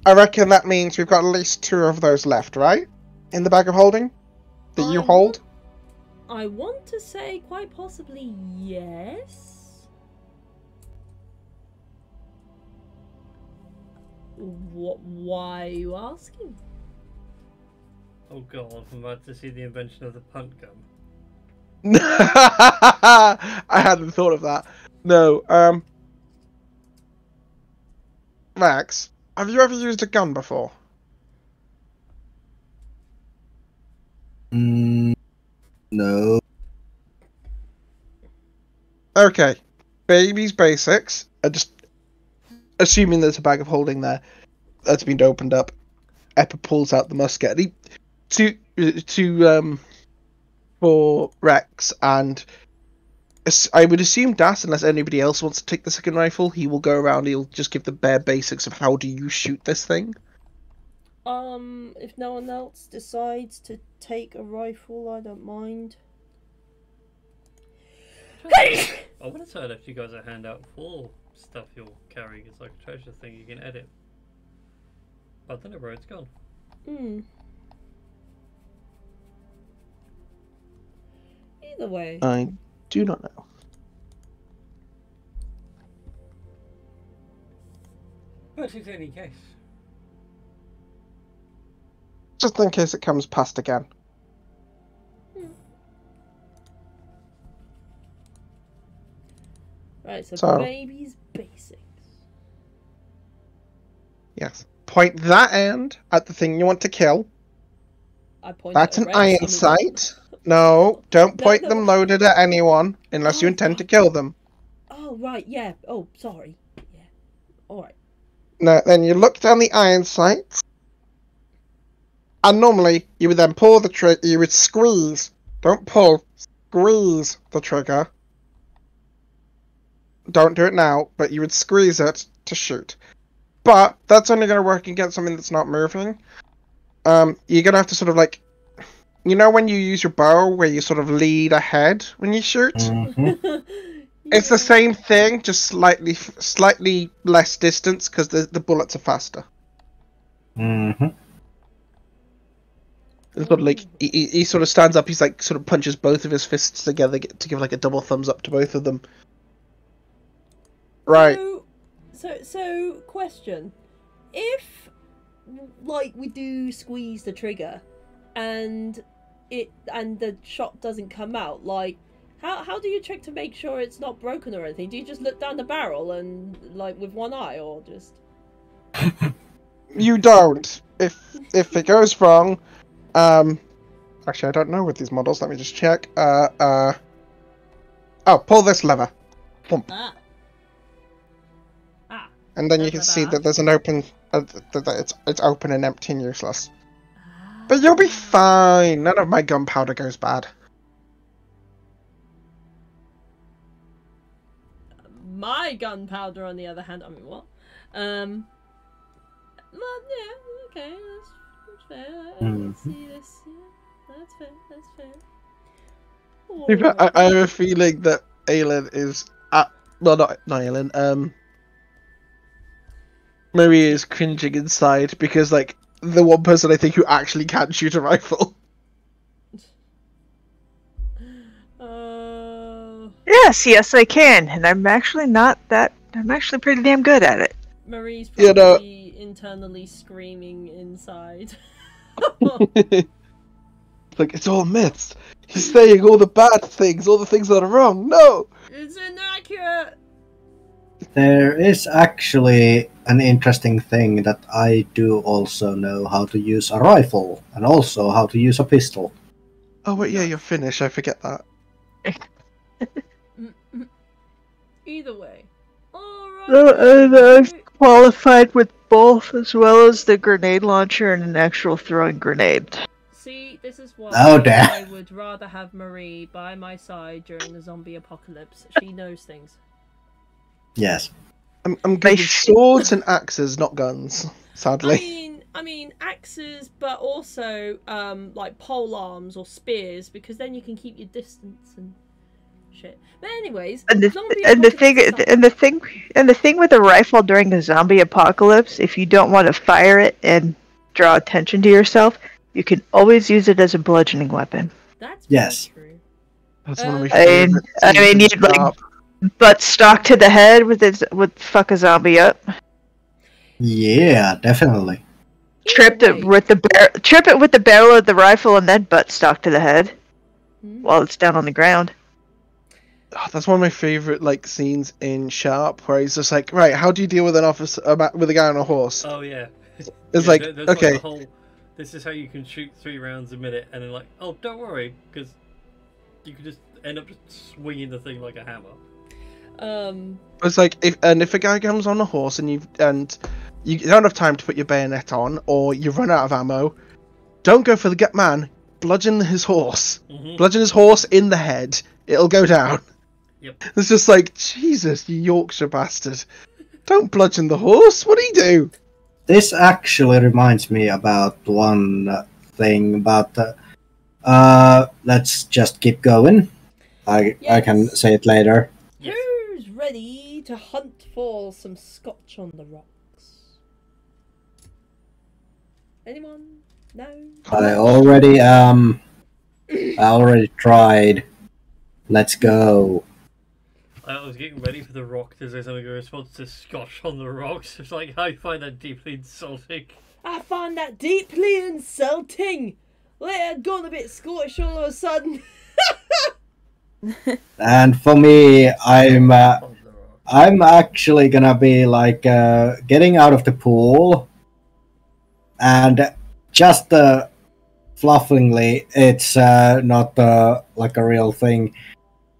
I reckon that means we've got at least 2 of those left, right? In the bag of holding? That you hold? I want to say quite possibly yes. Why are you asking? Oh god, I'm about to see the invention of the punt gun. I hadn't thought of that. No, Max, have you ever used a gun before? No. Okay, baby's basics. Just assuming there's a bag of holding there that's been opened up. Eppa pulls out the musket. For Rex, and I would assume Das, unless anybody else wants to take the second rifle, he will go around. He'll just give the bare basics of how do you shoot this thing. If no one else decides to take a rifle, I don't mind. That's why I left you guys a handout for stuff you're carrying. It's like a treasure thing you can edit. But I don't know where it's gone. Either way. I do not know. But in any case. Just in case it comes past again. Right, so So- baby's basics. Yes. Point that end at the thing you want to kill. I point That's at an Rex, iron I mean- sight. No, don't No, point no. them loaded at anyone unless you Oh, intend to kill them. Oh, right, yeah. Oh, sorry. Yeah. Alright. No, then you look down the iron sights. And normally, you would then pull the trigger, you would squeeze. Don't pull, squeeze the trigger. Don't do it now, but you would squeeze it to shoot. But that's only going to work against something that's not moving. You're going to have to sort of like, you know when you use your bow where you sort of lead ahead when you shoot? Mhm. It's the same thing, just slightly less distance because the bullets are faster. Mhm. It's sort of like he sort of stands up. He's like sort of punches both of his fists together to give like a double thumbs up to both of them. Right. So question. If, like, we do squeeze the trigger and the shot doesn't come out, like, how do you check to make sure it's not broken or anything? Do you just look down the barrel and, like, with one eye, or just... You don't. If it goes wrong, actually I don't know with these models. Let me just check. Oh, pull this lever. Thump. Ah. And then you can see that there's an open, that it's open and empty and useless. But you'll be fine. None of my gunpowder goes bad. My gunpowder, on the other hand, I mean, what? Well, yeah, okay, that's fair. I can see this. Yeah, that's fair. That's fair. I have a feeling that Aelin is well, not Aelin. Marie is cringing inside because like the one person I think who actually can shoot a rifle. Yes, I can, and I'm actually not that. I'm actually pretty damn good at it. Marie's You probably know- internally screaming inside. Like it's all myths. He's saying all the bad things, all the things that are wrong. No. It's inaccurate. There is actually an interesting thing that I do also know how to use a rifle and also how to use a pistol. Oh wait, yeah, you're finished. I forget that. Either way. Alright. And I've qualified with both, as well as the grenade launcher and an actual throwing grenade. See, this is why Oh, damn. I would rather have Marie by my side during the zombie apocalypse. She knows things. Yes. I'm good with swords and axes, not guns. Sadly. I mean axes, but also like pole arms or spears, because then you can keep your distance and shit. But anyways, And the zombie thing with the rifle during a zombie apocalypse, if you don't want to fire it and draw attention to yourself, you can always use it as a bludgeoning weapon. That's Yes. very true. That's one of my I mean- favorite. I mean, things you'd, to like, drop. Butt stock to the head would fuck a zombie up. Yeah, definitely. Trip Either it way- with the barrel of the rifle and then butt stock to the head Hmm? while it's down on the ground. Oh, that's one of my favorite like scenes in Sharp, where he's just like, right, how do you deal with an officer with a guy on a horse? Oh yeah. It's Yeah, like, there's okay, the whole, this is how you can shoot 3 rounds a minute, and then like, oh, don't worry, because you could just end up just swinging the thing like a hammer. it's like if a guy comes on a horse and you don't have time to put your bayonet on, or you run out of ammo, don't go for the gut man. Bludgeon his horse. Mm-hmm. Bludgeon his horse in the head. It'll go down. Yep. It's just like, Jesus, you Yorkshire bastard. Don't bludgeon the horse. What do you do? This actually reminds me about one thing, but let's just keep going. I can Yes. say it later. Yes. ready to hunt for some scotch on the rocks? Anyone? No? I already tried. Let's go. I was getting ready for the rock to say something in response to Scotch on the rocks. It's like, I find that deeply insulting. I find that deeply insulting. They're gone a bit Scottish all of a sudden. And for me, I'm actually gonna be like getting out of the pool, and just fluffingly, it's not like a real thing.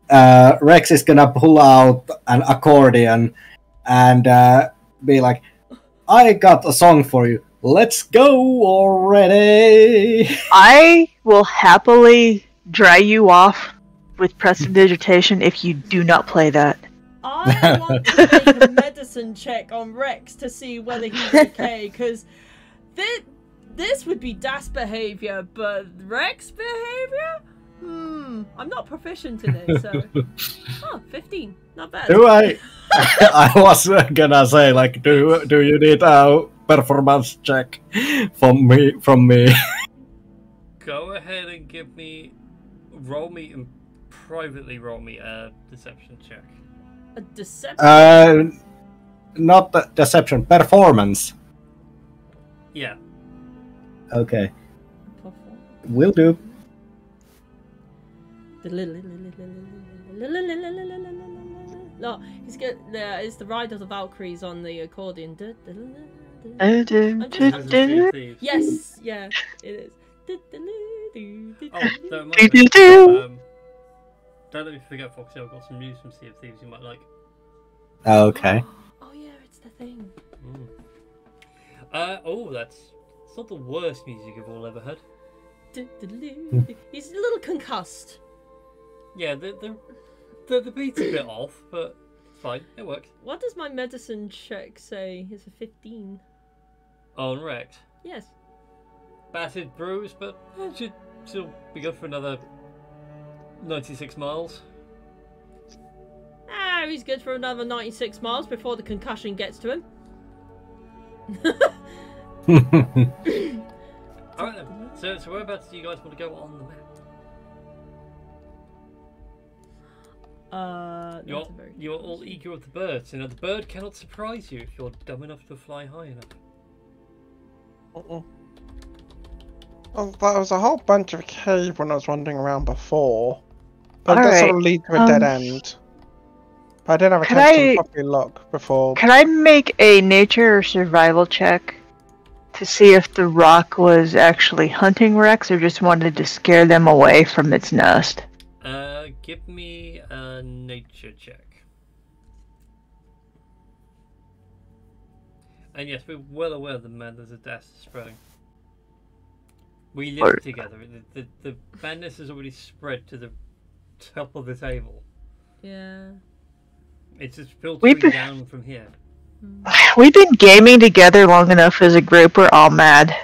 Rex is gonna pull out an accordion and be like, "I got a song for you. Let's go already!" I will happily dry you off with prestidigitation if you do not play that. I want to make a medicine check on Rex to see whether he's okay, because this would be Das behavior, but Rex behavior? I'm not proficient in it, so... Oh, 15. Not bad. Do I? I was gonna say, like, do you need a performance check from me? Go ahead and privately roll me a deception check. A deception? Not the deception, performance. Yeah. Okay. Will do. No, he's good. It's the Ride of the Valkyries on the accordion. Yes, yeah, it is. Oh, don't let me forget, Foxy. I've got some news from Sea of Thieves you might like. Okay. Oh yeah, it's the thing. It's not the worst music you've all ever heard. He's a little concussed. Yeah, the beat's a bit off, but it's fine. It works. What does my medicine check say? It's a 15. On Rex. Yes. Battered, bruised, but it should still be good for another 96 miles. Ah, he's good for another 96 miles before the concussion gets to him. Alright then. So whereabouts do you guys want to go on the map? You're all eager of the birds. You know, the bird cannot surprise you if you're dumb enough to fly high enough. Well, there was a whole bunch of cave when I was wandering around before. But that Alright, sort of leads to a dead end. But I didn't have a chance to properly look before. Could I make a nature or survival check to see if the rock was actually hunting Rex or just wanted to scare them away from its nest? Give me a nature check. And yes, we're well aware that madness of death is spreading. We live together. The madness has already spread to the top of the table. Yeah. It's just filtering down from here. We've been gaming together long enough as a group. We're all mad.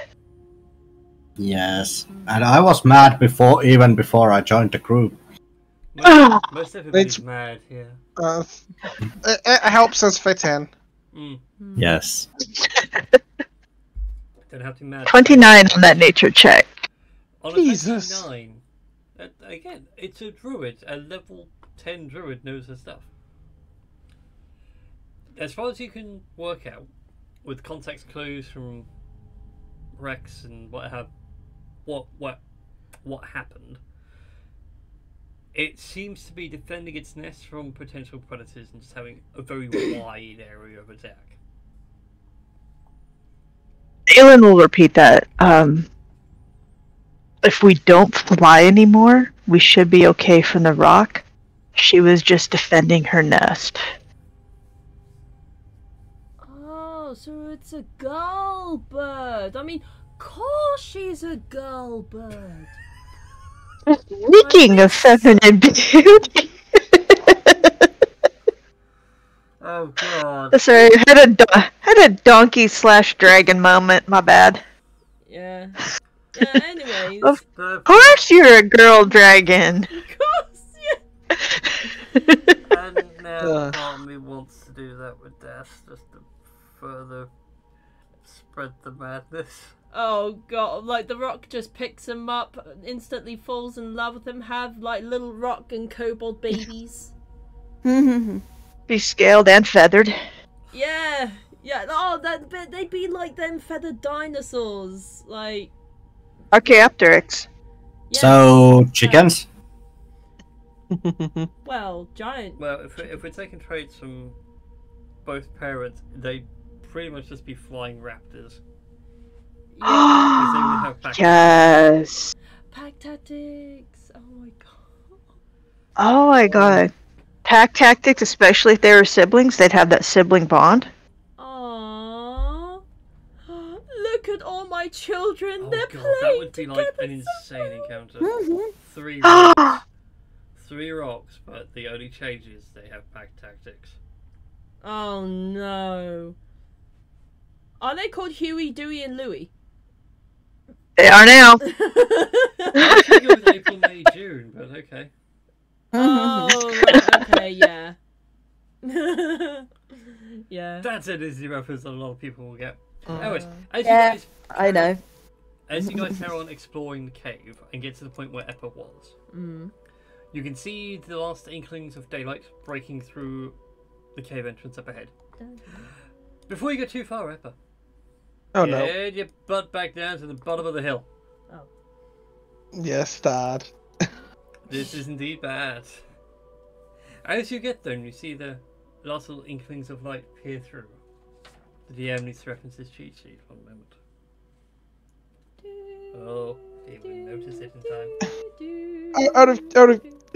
Yes, and I was mad even before I joined the group. Most everybody's mad here. It helps us fit in. Yes. Don't have to be mad. 29 on that nature check. On a Jesus. 29, again, it's a druid. A level 10 druid knows her stuff. As far as you can work out, with context clues from Rex and what happened, it seems to be defending its nest from potential predators and just having a very wide area of attack. Aelin will repeat that. If we don't fly anymore, we should be okay from the rock. She was just defending her nest. Oh, so it's a gull bird. I mean, of course she's a gull bird. Speaking of feminine beauty. Oh god. Sorry, had a donkey / dragon moment. My bad. Yeah. Yeah. Anyways. Of course, you're a girl dragon. Of course. Yeah. And now part of me wants to do that with Dash just to further spread the madness. Oh god, like the Rock just picks him up, instantly falls in love with him, have like little Rock and kobold babies. Be scaled and feathered. Yeah, yeah. Oh, they'd be like them feathered dinosaurs, like. Archaeopteryx. Yeah. So chickens. Well, giant. Well, if we're taking traits from both parents, they'd pretty much just be flying raptors. Because they would have pack Yes. Pack tactics. Oh my god. Oh my god. Pack tactics, especially if they were siblings, they'd have that sibling bond. Aww. Look at all my children. Oh They're god, playing that would be like together an so insane well. encounter. 3 rocks. 3 rocks, but the only change is they have pack tactics. Oh no. Are they called Huey, Dewey, and Louie? They are now. I think it was April, May, June, but okay. Oh, right, okay, yeah. Yeah. That's a Disney reference that a lot of people will get. Anyways, as Yeah. you guys I know. As you guys carry on exploring the cave and get to the point where Eppa was, you can see the last inklings of daylight breaking through the cave entrance up ahead. Before you go too far, Eppa, Oh no. head your butt back down to the bottom of the hill. Yes, Dad. This is indeed bad. As you get there, and you see the last little inklings of light peer through. The DM needs to reference his cheat sheet. 1 moment. Oh, he wouldn't notice it in time. Out of.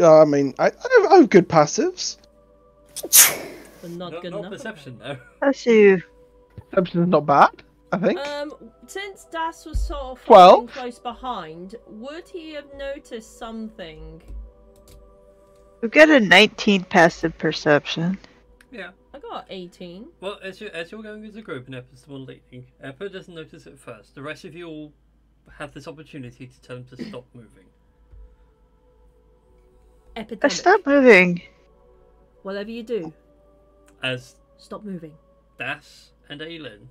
I mean, I have good passives. But not good Not enough. perception, though. Let's see. Perception's not bad, I think. Since Das was sort of Well- following close behind, would he have noticed something? We've got a 19 passive perception. Yeah. I got 18. Well, as you're going as a group and Eppa's the one leading, Eppa doesn't notice it first. The rest of you all have this opportunity to tell him to stop moving. Epidemic. Stop moving. Whatever you do, As stop moving. Das and Aelin,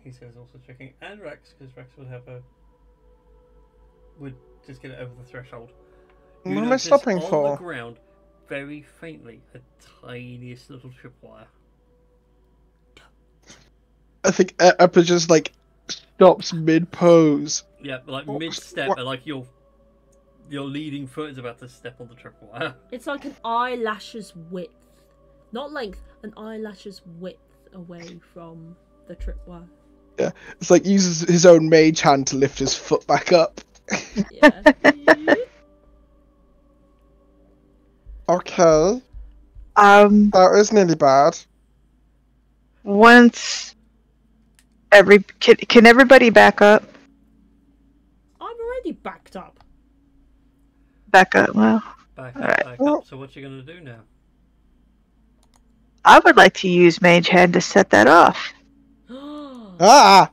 he says, also checking, and Rex, because Rex would just get it over the threshold. You What am I notice stopping on for? the ground, very faintly, a tiniest little tripwire. I think Eppa just like stops mid pose. Yeah, like Oh, mid-step, what- and like your leading foot is about to step on the tripwire. It's like an eyelash's width. Not length, an eyelash's width away from the tripwire. It's like uses his own mage hand to lift his foot back up. Yeah. Okay, That is nearly bad. once can everybody back up? I'm already backed up. Back up. Well, Back up, Alright. back up. So what you gonna do now? I would like to use Mage Hand to set that off. Ah!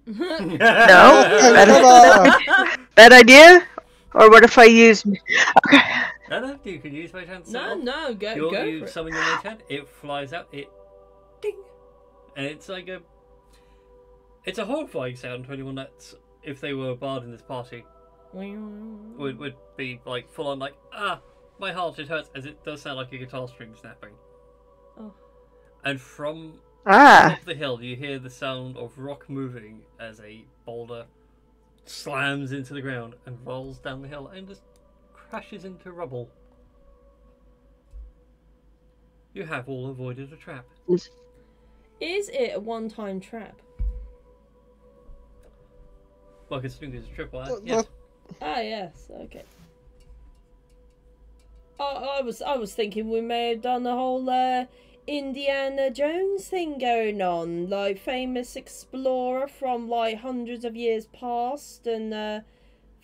No, Come bad idea. Or what if I use? Okay. No, you can use my hand. No, go You for it. summon your mage hand, it flies out, it ding, and it's like it's a horrifying sound to anyone that's, if they were a bard in this party, would be like full on like, my heart, it hurts, as it does sound like a guitar string snapping. Oh. And from Ah, up the hill, you hear the sound of rock moving as a boulder slams into the ground and rolls down the hill and just crashes into rubble. You have all avoided a trap. Is it a one-time trap? Well, considering it's a tripwire, yes. Ah, yes. Okay. I was thinking we may have done the whole Indiana Jones thing going on, like famous explorer from like hundreds of years past, and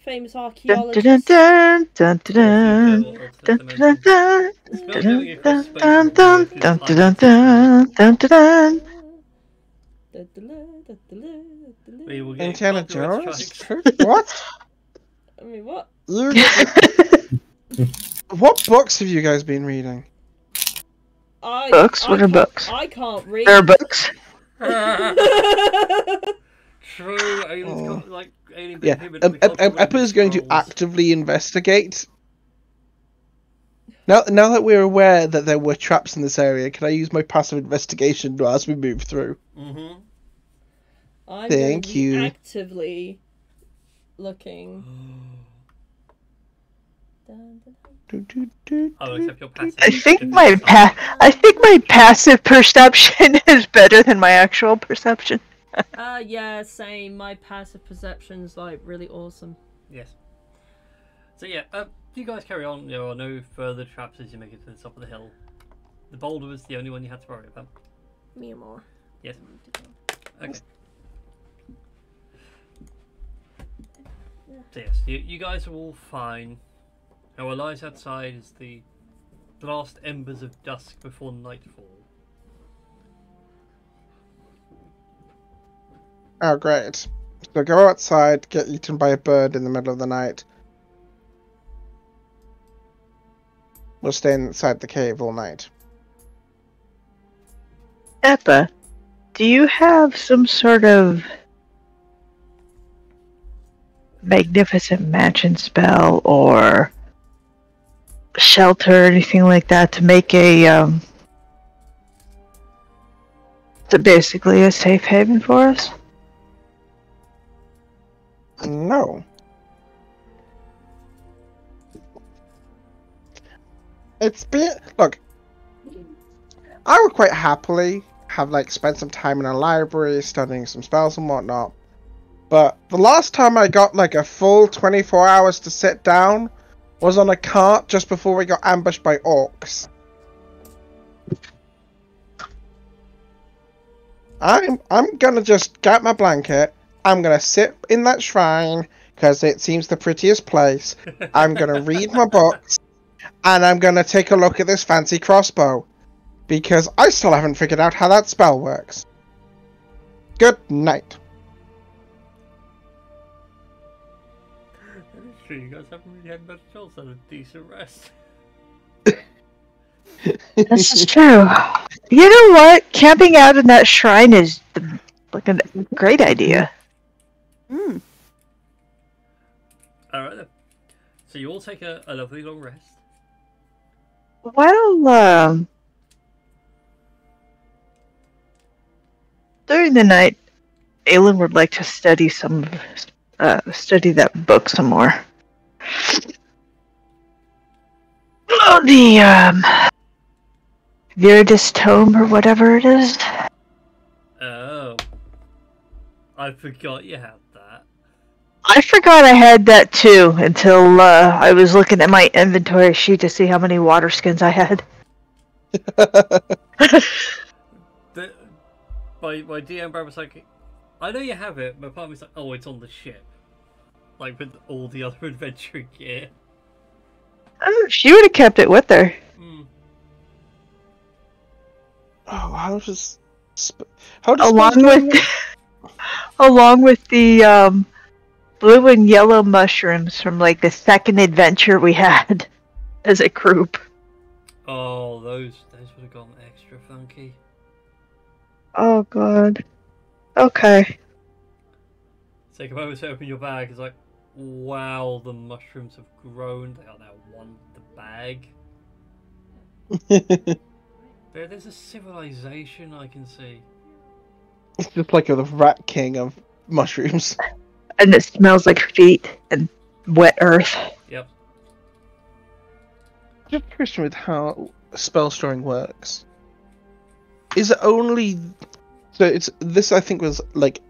famous dun archaeologist. dun dun dun dun dun dun dun dun dun dun dun dun dun. We will get Indiana copyright Jones? strikes. What? I mean, what? You What books have you guys been reading? Books? What are books? I can't read. There are books. True. Alien's Oh. got, like, Alien Yeah, being hidden in the cultural Eppa is going to scrolls. actively investigate. Now that we're aware that there were traps in this area, can I use my passive investigation as we move through? Mm-hmm. I'm Thank going to be you. actively looking. I'll accept your passive. I think if my it's something. I think my passive perception is better than my actual perception. Yeah, same. My passive perception's like really awesome. Yes. So yeah, you guys carry on. There are no further traps as you make it to the top of the hill. The boulder was the only one you had to worry about. Me more. Yes. Okay. So yes, you guys are all fine. Now what lies outside is the last embers of dusk before nightfall. Oh, great. So go outside, get eaten by a bird in the middle of the night. We'll stay inside the cave all night. Eppa, do you have some sort of magnificent mansion spell or shelter or anything like that to make a to basically a safe haven for us? No. It's been... Look, I would quite happily have, like, spent some time in a library studying some spells and whatnot. But the last time I got, like, a full 24 hours to sit down was on a cart just before we got ambushed by orcs. I'm gonna just get my blanket. I'm gonna sit in that shrine because it seems the prettiest place. I'm gonna read my books, and I'm gonna take a look at this fancy crossbow because I still haven't figured out how that spell works. Good night. That is true. You guys haven't really had much else than a decent rest. This is true. You know what? Camping out in that shrine is like a great idea. Mm. Alright then. So you all take a lovely long rest. Well, during the night, Aelin would like to study study that book some more. Oh, the Viridis Tome or whatever it is. Oh. I forgot you had that. I forgot I had that too until I was looking at my inventory sheet to see how many water skins I had. My DM Brad was like, I know you have it, but part of me's like, oh, it's on the ship. Like with all the other adventure gear. Oh, she would have kept it with her. Mm. Oh, how does Along with the blue and yellow mushrooms from like the second adventure we had as a group. Oh, those would have gone extra funky. Oh god. Okay. Take a moment to open your bag. It's like, wow, the mushrooms have grown. They are now one the bag. There's a civilization I can see. It's just like a rat king of mushrooms. And it smells like feet and wet earth. Yep. Just a question with how spell storing works. Is it only... So it's this I think was like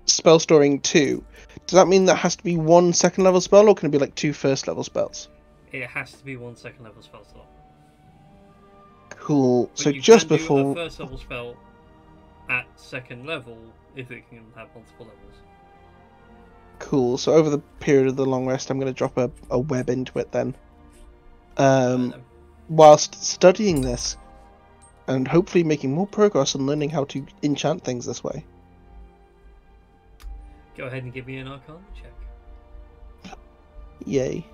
spell storing 2. Does that mean that has to be 1 second level spell, or can it be like 2 first level spells? It has to be 1 second level spell slot. Cool. But So you just can do before... a first level spell at second level if it can have multiple levels. Cool. So over the period of the long rest, I'm going to drop a web into it then. Whilst studying this, and hopefully making more progress and learning how to enchant things this way. Go ahead and give me an Arcana check. Yay.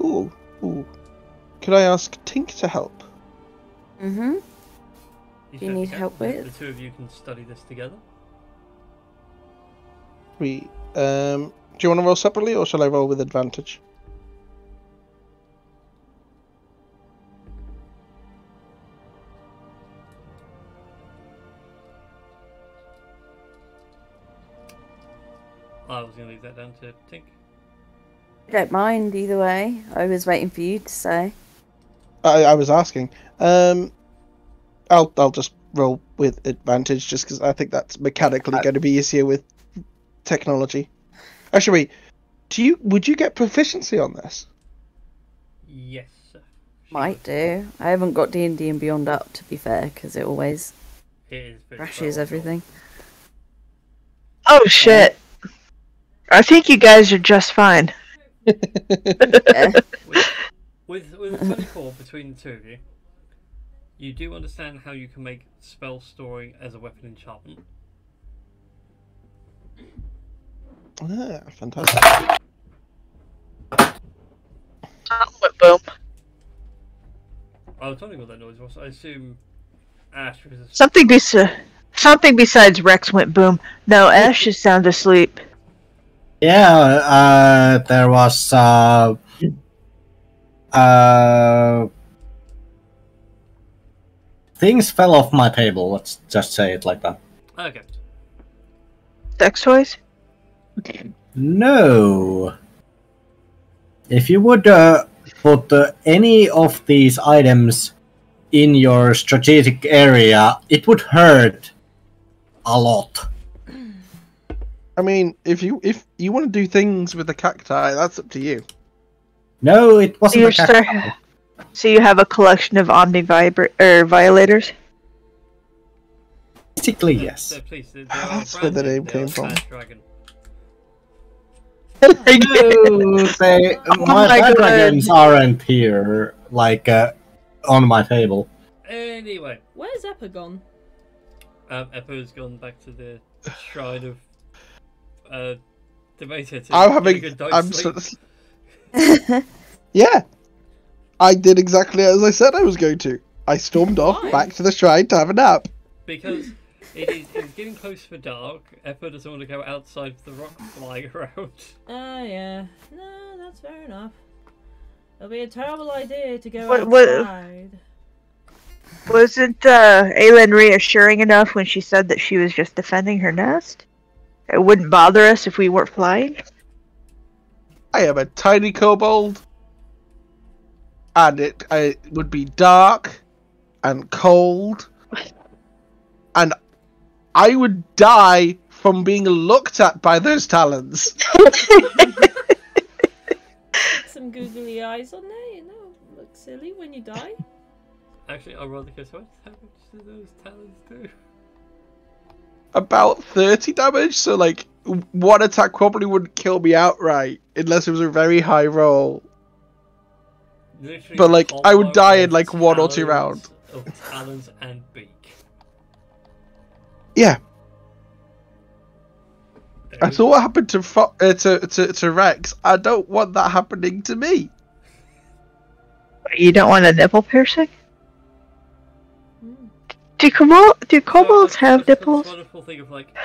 Ooh. Could I ask Tink to help? Mm-hmm. You Do you need said help the with? two of you can study this together. Do you want to roll separately, or shall I roll with advantage? I was going to leave that down to Tink. I don't mind either way. I was waiting for you to say. I was asking. I'll just roll with advantage, just because I think that's mechanically going to be easier with technology. Actually, wait, would you get proficiency on this? Yes. Might do. I haven't got D&D and Beyond up, to be fair, because it always It is very crashes well everything. Oh shit! I think you guys are just fine. Yeah. With a 24 between the two of you, you do understand how you can make spell storing as a weapon enchantment. Ah, fantastic. Boom. I was wondering what that noise was. I assume Ash was a... Something besides Rex went boom. No, Ash is sound asleep. Yeah, there was things fell off my table. Let's just say it like that. Okay. Sex toys? No. If you would put any of these items in your strategic area, it would hurt a lot. I mean, if you want to do things with the cacti, that's up to you. No, it wasn't a Sir, so you have a collection of violators? Basically, yes. So please, That's where the name came from. Dragon. No, my my God. dragons aren't here, like, on my table. Anyway, Where's Eppa gone? Eppo's gone back to the shrine of Demeter to I'm get a having. good night's I'm sleep. sort of. Yeah, I did exactly as I said I was going to. I stormed off Why? back to the shrine to have a nap. Because it's getting close for dark. Eppo doesn't want to go outside the rock flying around. Yeah. No, that's fair enough. It'll be a terrible idea to go What- outside. Wasn't Aylin reassuring enough when she said that she was just defending her nest? It wouldn't bother us if we weren't flying? I am a tiny kobold, and it would be dark and cold, and I would die from being looked at by those talons. Some googly eyes on there, you know, look silly when you die. Actually, I'll rather go. So how much do those talons do? About 30 damage, so like one attack probably wouldn't kill me outright unless it was a very high roll. Literally But, like, a I would combo die in, of like, 1 or 2 rounds. Of talons and beak. Yeah. There I is- saw what happened to Rex. I don't want that happening to me. You don't want a nipple piercing? Hmm. Do kobolds have That's this nipples? wonderful thing of like,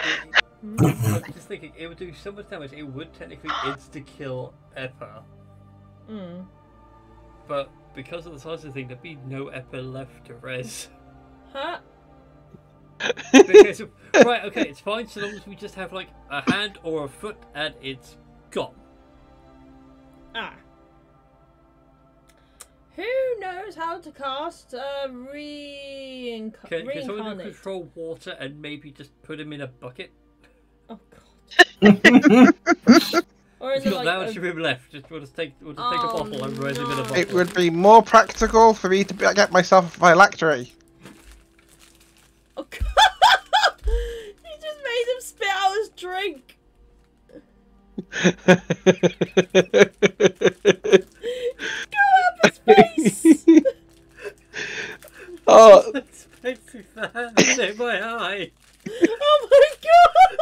Hmm. I'm just thinking it would do so much damage. It would technically insta kill Eppa, Hmm. but because of the size of the thing, there'd be no Eppa left to res. Huh? Because right, okay, it's fine so long as we just have like a hand or a foot and it's gone. Ah. Who knows how to cast Can someone reincarnate? control water and maybe just put him in a bucket? Oh god. Or is We've it got like that much a... room left. We'll just take a bottle and res him in a bottle. It would be more practical for me to get myself a phylactery. Oh god. He just made him spit out his drink. Go up his face. Oh, Expensive for hands in my eye. Oh my god.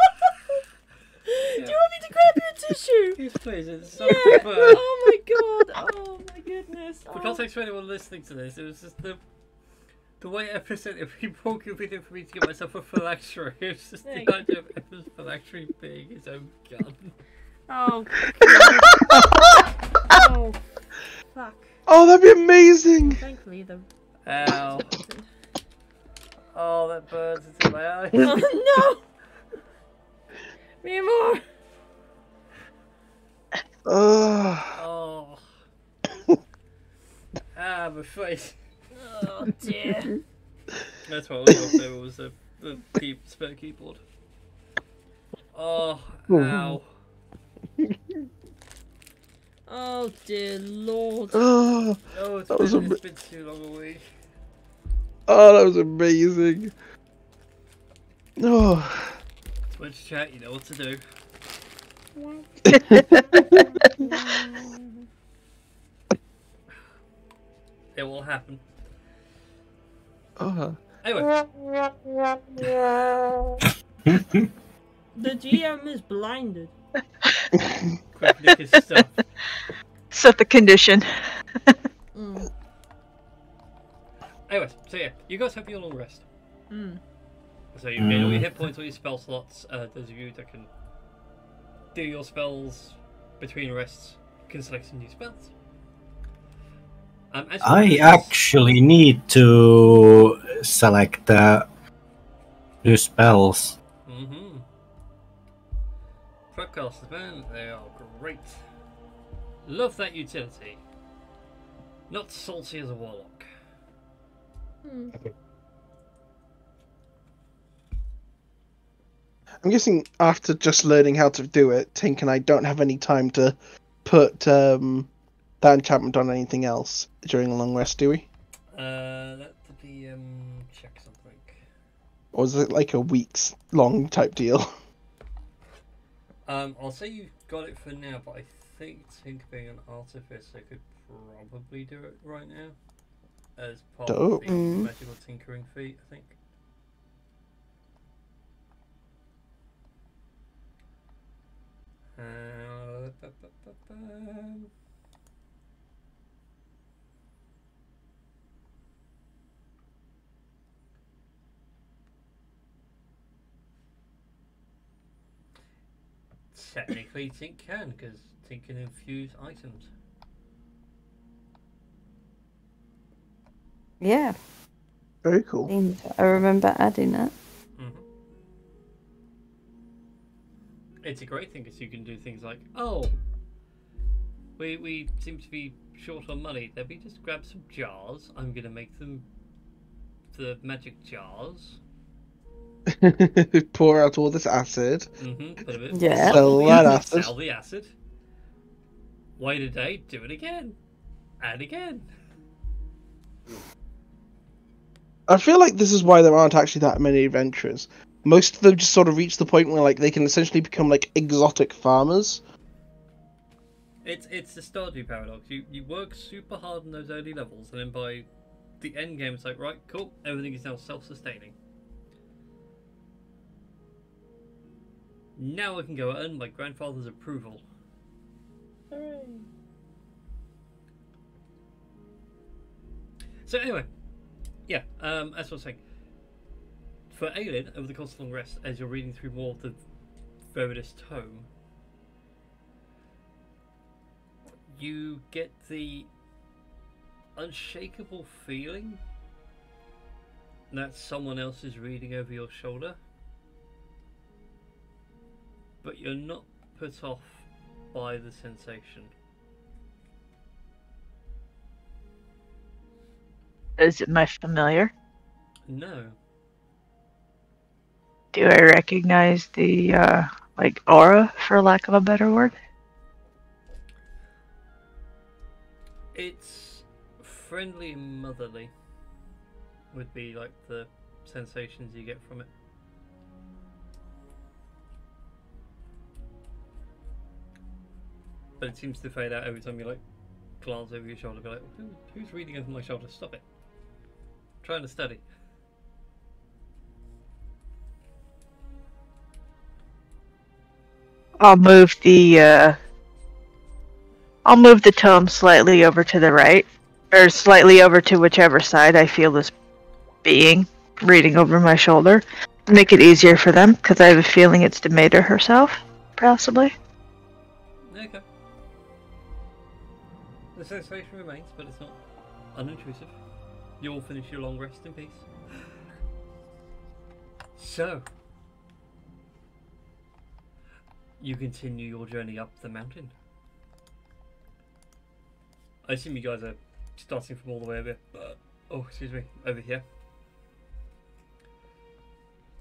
Do you want me to grab your tissue? Yes, please. It's so Yeah. fun. Oh my god. Oh my goodness. For context for anyone listening to this, it was just the way I presented people convenient for me to get myself a phylactery. It was just Thank the idea of Emma's phylactery being his own gun. Oh. God. Oh. Fuck. Oh, that'd be amazing. Thankfully, the. Ow. Oh, that burns into my eye. Oh no. Me more. Oh. Ah, my face. Oh dear. That's what I was also was a spare keyboard. Oh, ow. Oh dear lord. Oh, Oh, it's That was been too long a week. that was amazing. Oh. It's much chat, you know what to do. It will happen. Anyway, The GM is blinded. quick nick his stuff. Set the condition. Mm. Anyways, so yeah, you guys have your long rest. Mm. So you gain all your hit points, all your spell slots. Those of you that can do your spells between rests can select some new spells. As for I weapons- actually need to select new spells. Mm-hmm. Prepcasters, man, they are great. Love that utility. Not salty as a warlock. Mm. I'm guessing after just learning how to do it, Tink and I don't have any time to put that enchantment on anything else during a long rest, do we? Let me check something. Or is it like a week's long type deal? I'll say you've got it for now, but I think Tink being an artificer could probably do it right now. As part of Dope. the magical tinkering feat, I think. Technically, Tink can, because Tink can infuse items. Yeah, Very cool. I remember adding that. Mm-hmm. It's a great thing because you can do things like, oh, we seem to be short on money. Let me just grab some jars. I'm going to make them the magic jars. Pour out all this acid. Mm-hmm. Put a bit, Yeah. Sell the that acid, acid. sell the acid. Wait a day, do it again. And again. I feel like this is why there aren't actually that many adventurers. Most of them just sort of reach the point where like they can essentially become like exotic farmers. It's the Stardew paradox. You work super hard in those early levels, and then by the end game, it's like, right, cool, everything is now self-sustaining. Now I can go earn my grandfather's approval. Hooray. So anyway, yeah, as I was saying, for Aelin, over the course of long rest, as you're reading through more of the Veritas tome, you get the unshakable feeling that someone else is reading over your shoulder, but you're not put off by the sensation. Is it my familiar? No. Do I recognize the like aura, for lack of a better word? It's friendly and motherly would be like the sensations you get from it. But it seems to fade out every time you like glance over your shoulder, be like, who's reading over my shoulder? Stop it. I'm trying to study. I'll move the tome slightly over to the right, or slightly over to whichever side I feel this being reading over my shoulder. Make it easier for them, because I have a feeling it's Demeter herself, possibly. Okay. The sensation remains, but it's not unintrusive. You all finish your long rest in peace. So, you continue your journey up the mountain. I assume you guys are starting from all the way over. Over here.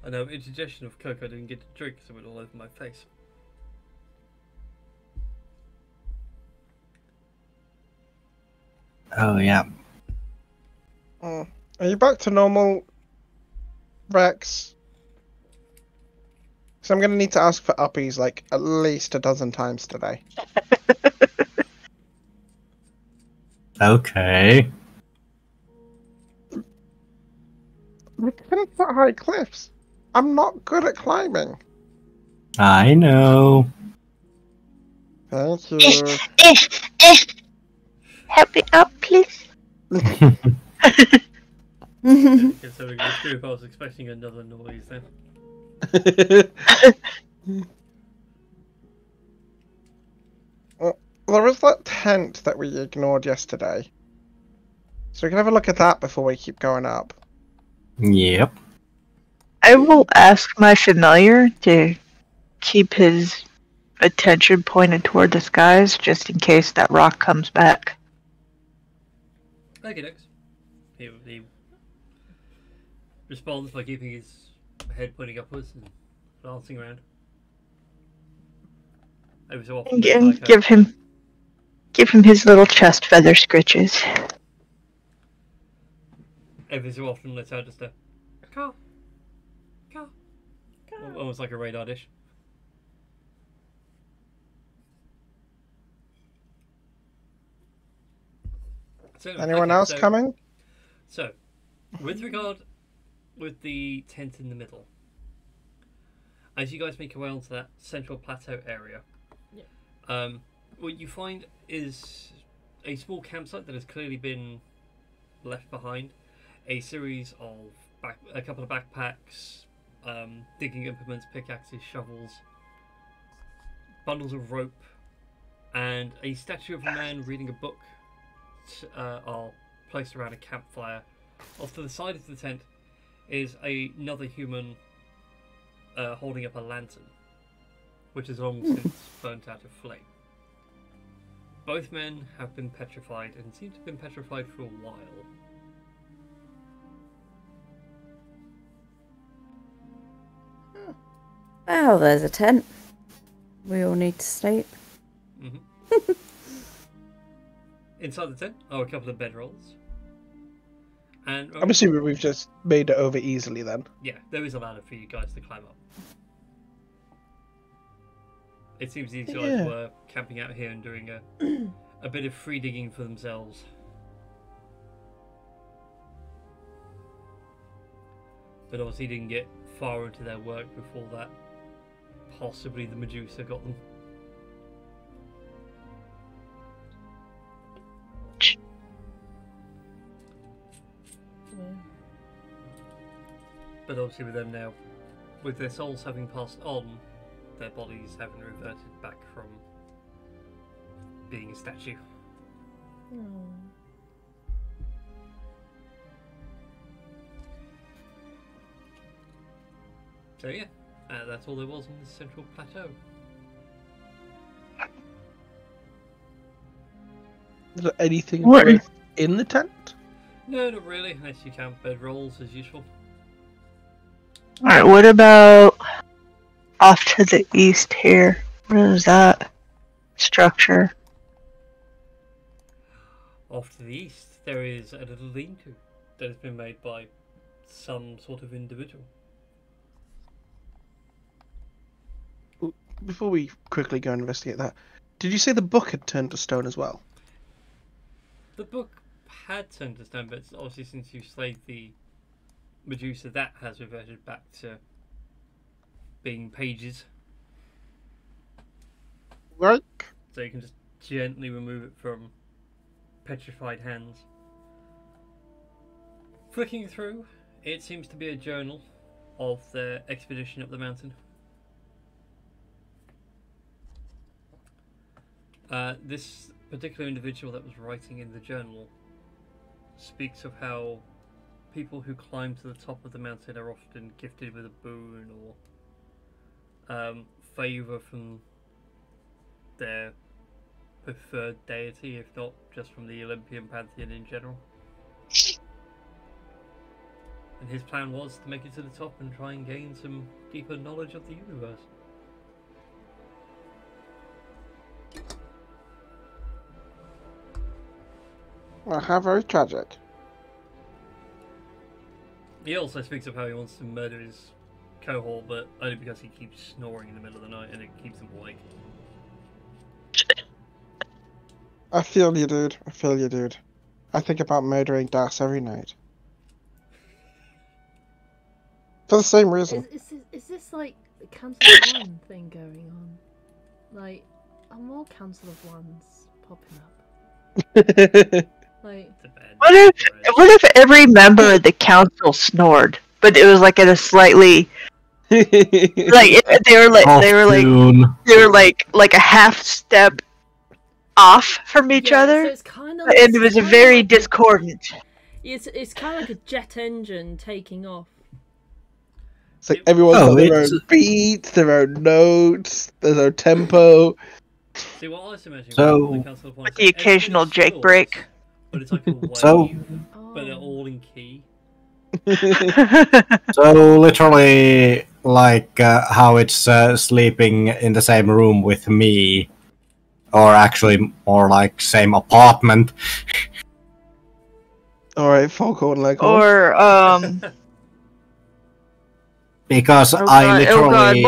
I know, indigestion of cocoa didn't get to drink, so it went all over my face. Oh, yeah. Are you back to normal, Rex? So I'm going to need to ask for uppies like at least a dozen times today. Okay. We couldn't put high cliffs. I'm not good at climbing. I know. Thank you. Help me up, please. Okay, so we just do if I was expecting another noise then. Well, there was that tent that we ignored yesterday. So we can have a look at that before we keep going up. Yep. I will ask my familiar to keep his attention pointed toward the skies, just in case that rock comes back. Okay, next. He responds by keeping his head pointing upwards and glancing around. Every so often, And like give him his little chest feather scritches. every so often lets out just a caw, caw, caw. Almost like a radar dish. So, Anyone okay, else coming? So, with the tent in the middle, as you guys make your way onto that central plateau area, what you find is a small campsite that has clearly been left behind. A series of a couple of backpacks, digging implements, pickaxes, shovels, bundles of rope, and a statue of a man reading a book are placed around a campfire. Off to the side of the tent is another human holding up a lantern, which has long since burnt out of flame. Both men have been petrified and seem to have been petrified for a while. Well, there's a tent. We all need to sleep. Mm-hmm. Inside the tent are a couple of bedrolls. And I'm assuming we've just made it over easily then. yeah, there is a ladder for you guys to climb up. It seems these guys were camping out here and doing a bit of free digging for themselves. But obviously didn't get far into their work before that. Possibly the Medusa got them. But obviously with them now, with their souls having passed on, their bodies having reverted back from being a statue. So yeah, that's all there was on the central plateau. Is there anything What? worth in the tent? No, not really, unless you count bedrolls as usual. Alright, what about off to the east here? What is that structure? Off to the east, there is a little lean-to that has been made by some sort of individual. Before we quickly go and investigate that, did you say the book had turned to stone as well? The book had turned to stone, but obviously since you slayed the Medusa, that has reverted back to being pages. Right. So you can just gently remove it from petrified hands. Flicking through, it seems to be a journal of their expedition up the mountain. This particular individual that was writing in the journal speaks of how people who climb to the top of the mountain are often gifted with a boon or favour from their preferred deity, if not just from the Olympian pantheon in general. And his plan was to make it to the top and try and gain some deeper knowledge of the universe. Well, how very tragic. He also speaks of how he wants to murder his cohort, but only because he keeps snoring in the middle of the night and it keeps him awake. I feel you, dude. I feel you, dude. I think about murdering Das every night. For the same reason. Is this like the Council of One thing going on? Like, are more Council of Ones popping up? Like, What if every member of the council snored, but it was like at a slightly like they were like a half step off from each other, so it's kind of, and it was a very discordant. It's kind of like a jet engine taking off. It's like everyone's got their own beats, their own notes, their own tempo. See, what I was imagining So, was the Council of One, With the occasional Jake break. but it's like a wave, So- but they're all in key. So literally, like how it's sleeping in the same room with me, or actually more like same apartment. Alright, Foghorn Leghorn. Or Because oh I god, literally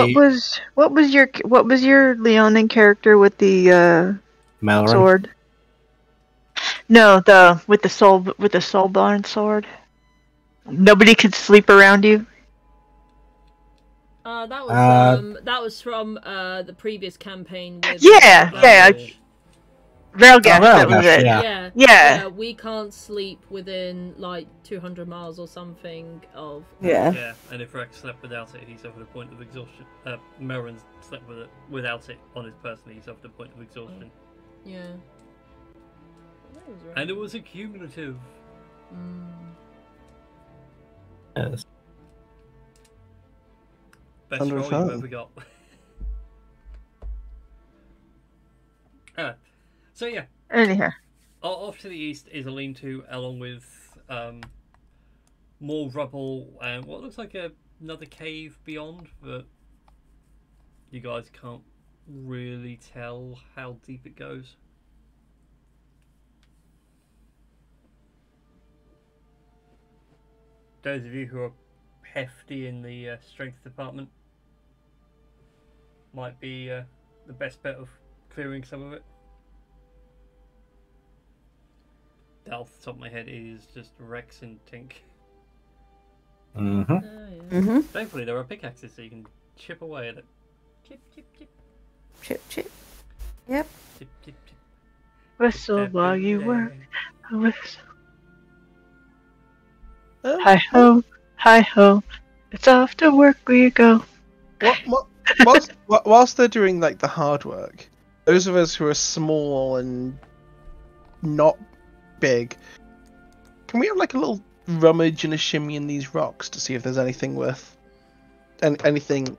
what was your Leonin character with the Melrin. sword? No, with the soulborn sword. Nobody could sleep around you. That was from the previous campaign with Yeah. Railgash, that was Railgash, it. yeah. Yeah. We can't sleep within like 200 miles or something of. Yeah, and if Rex slept without it, he suffered a point of exhaustion. Melrin slept with it without it on his person, he suffered a point of exhaustion. Yeah. That was right. And it was a cumulative. Yes. Best Under roll you've fun. ever got. So yeah, Anyhow. off to the east is a lean-to, along with more rubble and what looks like another cave beyond, but you guys can't really tell how deep it goes. Those of you who are hefty in the strength department might be the best bet of clearing some of it. That off the top of my head is just Rex and Tink. Mm-hmm. Thankfully there are pickaxes so you can chip away at it. Chip, chip, chip. Chip, chip. Yep. Chip, chip, chip. Whistle while you work. Every Whistle. Hi ho, hi ho. It's off to work we go. Whilst they're doing like the hard work, those of us who are small and not big, can we have like a little rummage and a shimmy in these rocks to see if there's anything worth anything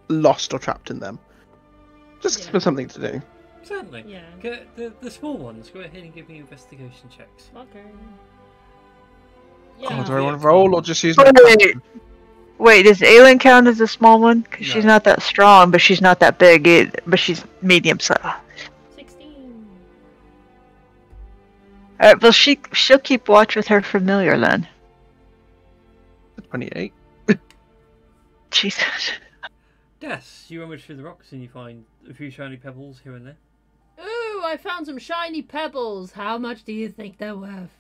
lost or trapped in them? Just for something to do. Certainly. Yeah. The small ones, go ahead and give me investigation checks. Okay. Oh, Yeah. do I want to roll or just use? Wait, does Aelin count as a small one? Because she's No. not that strong, but she's not that big. But she's medium size. 16. Alright, well she'll keep watch with her familiar then. 28. Jesus. Yes, you rummage through the rocks and you find a few shiny pebbles here and there. Ooh, I found some shiny pebbles. How much do you think they're worth?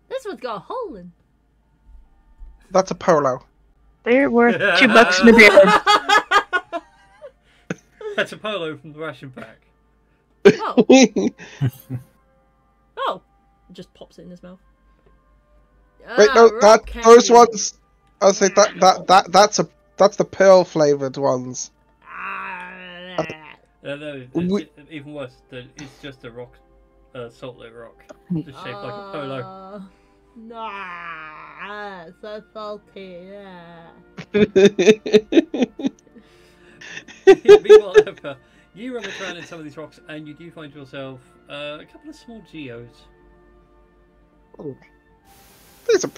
This one's got a hole in. That's a polo. They're worth $2 in the beard. That's a polo from the ration pack. Oh. Oh. It just pops it in his mouth. Wait, no, rock those candy. ones. I was like that's the pearl flavored ones. No, We- even worse. It's just a rock, salt lick rock, just shaped like a polo. Nah, so salty. Yeah. Meanwhile, Eva, you rummage around in some of these rocks, and you do find yourself a couple of small geodes. Oh. These are.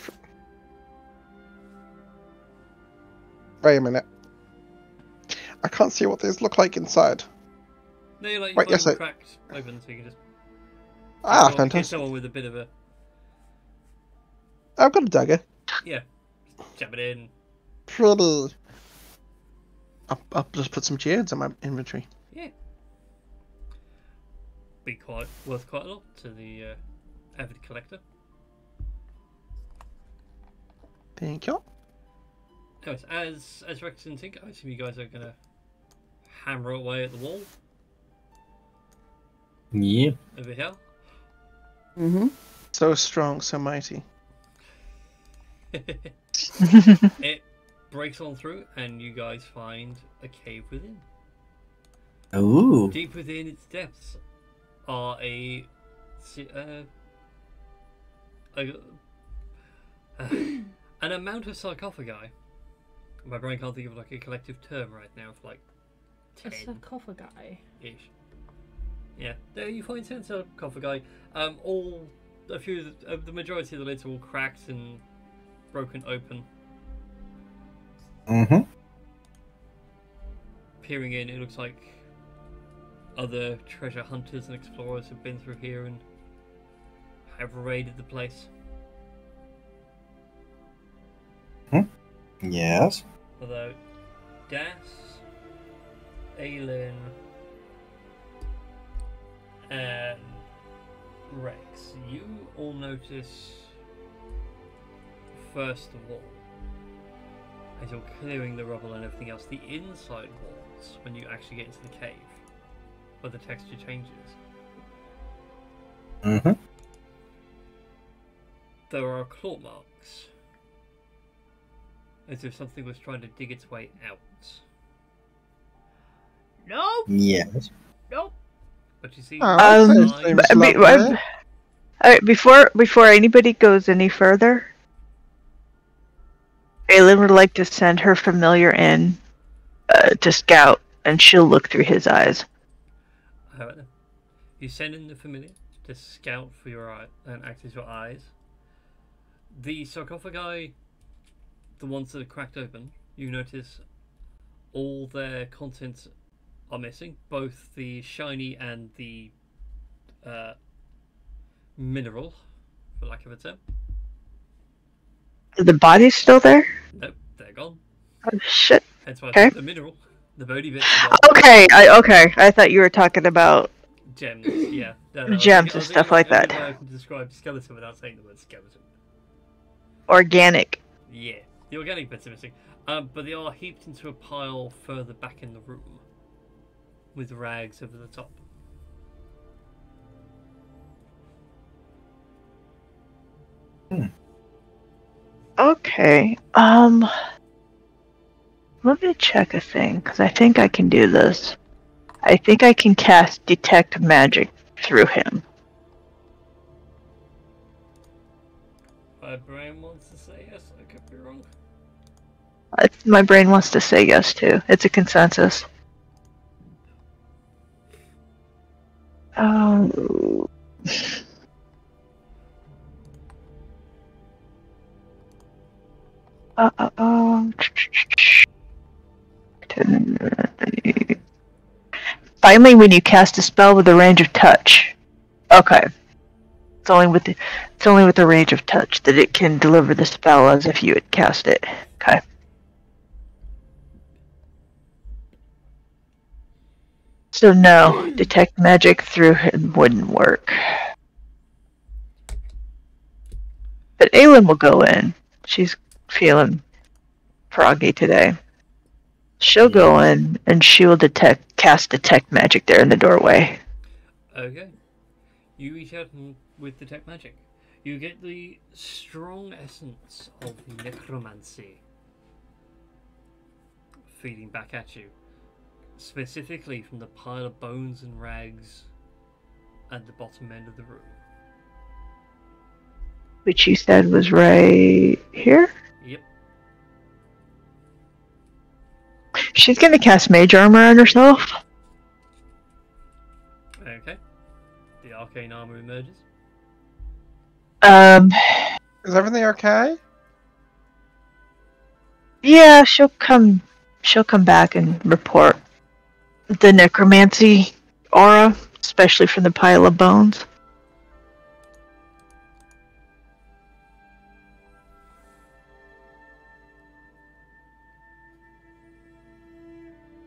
Wait a minute. I can't see what these look like inside. No, you Wait, find yes, them cracked open, so you can just. Ah, Get fantastic. someone with a bit of a I've got a dagger. jab it in. Pretty. I'll just put some geodes in my inventory. Yeah. Be worth quite a lot to the avid collector. Thank you. Anyways, as Rex and Tink, I assume you guys are gonna hammer away at the wall Yeah. over here. Mm-hmm. So strong, so mighty. It breaks on through, and you guys find a cave within. Ooh. Deep within its depths are an amount of sarcophagi. My brain can't think of like a collective term right now for like A 10-ish. sarcophagi. Yeah, there you find 10 sarcophagi. The majority of the lids are all cracked and broken open. Mm-hmm. Peering in, it looks like other treasure hunters and explorers have been through here and have raided the place. Yes. Although Das, Aelin, and Rex, you all notice first of all, as you're clearing the rubble and everything else, the inside walls, when you actually get into the cave, where the texture changes, Mm-hmm. there are claw marks, as if something was trying to dig its way out. Nope. Yes. Nope. But you see, Um, inside- Alright, before anybody goes any further, Aylin would like to send her familiar in to scout, and she'll look through his eyes. Alright then. You send in the familiar to scout for your eye and act as your eyes. The sarcophagi, the ones that are cracked open, you notice all their contents are missing, both the shiny and the mineral, for lack of a term. Are the bodies still there? Nope, they're gone. Oh, shit. Hence why I Okay. said the mineral. The bony bits are gone. Okay, I thought you were talking about Gems, yeah. No, I was Gems thinking- and stuff like I was that. thinking I can describe skeleton without saying the word skeleton. organic. Yeah, the organic bits are missing. But they are heaped into a pile further back in the room, with rags over the top. Okay, let me check a thing, because I think I can do this. I think I can cast Detect Magic through him. My brain wants to say yes, I could be wrong. My brain wants to say yes too. It's a consensus. Oh. Finally, when you cast a spell with a range of touch. Okay. It's only with the range of touch that it can deliver the spell as if you had cast it. Okay. So no, detect magic through him wouldn't work. But Aylin will go in. She's feeling froggy today. She'll go in and she will cast Detect Magic there in the doorway. Okay. You reach out with Detect Magic. You get the strong essence of necromancy feeding back at you. Specifically from the pile of bones and rags at the bottom end of the room. Which you said was right here? Yep. She's gonna cast Mage Armor on herself. Okay. The arcane armor emerges. Is everything okay? Yeah, she'll come back and report the necromancy aura, especially from the pile of bones.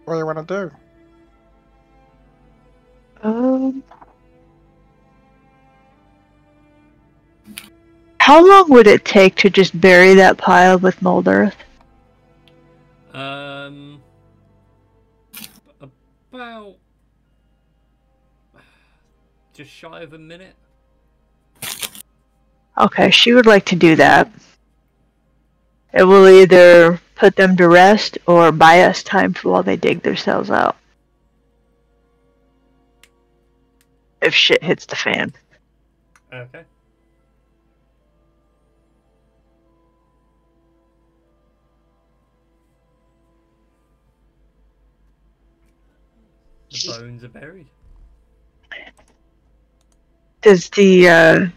What do you want to do? How long would it take to just bury that pile with mold earth? About just shy of a minute. Okay, she would like to do that. It will either put them to rest or buy us time for while they dig themselves out. If shit hits the fan. Okay. The bones are buried. Does the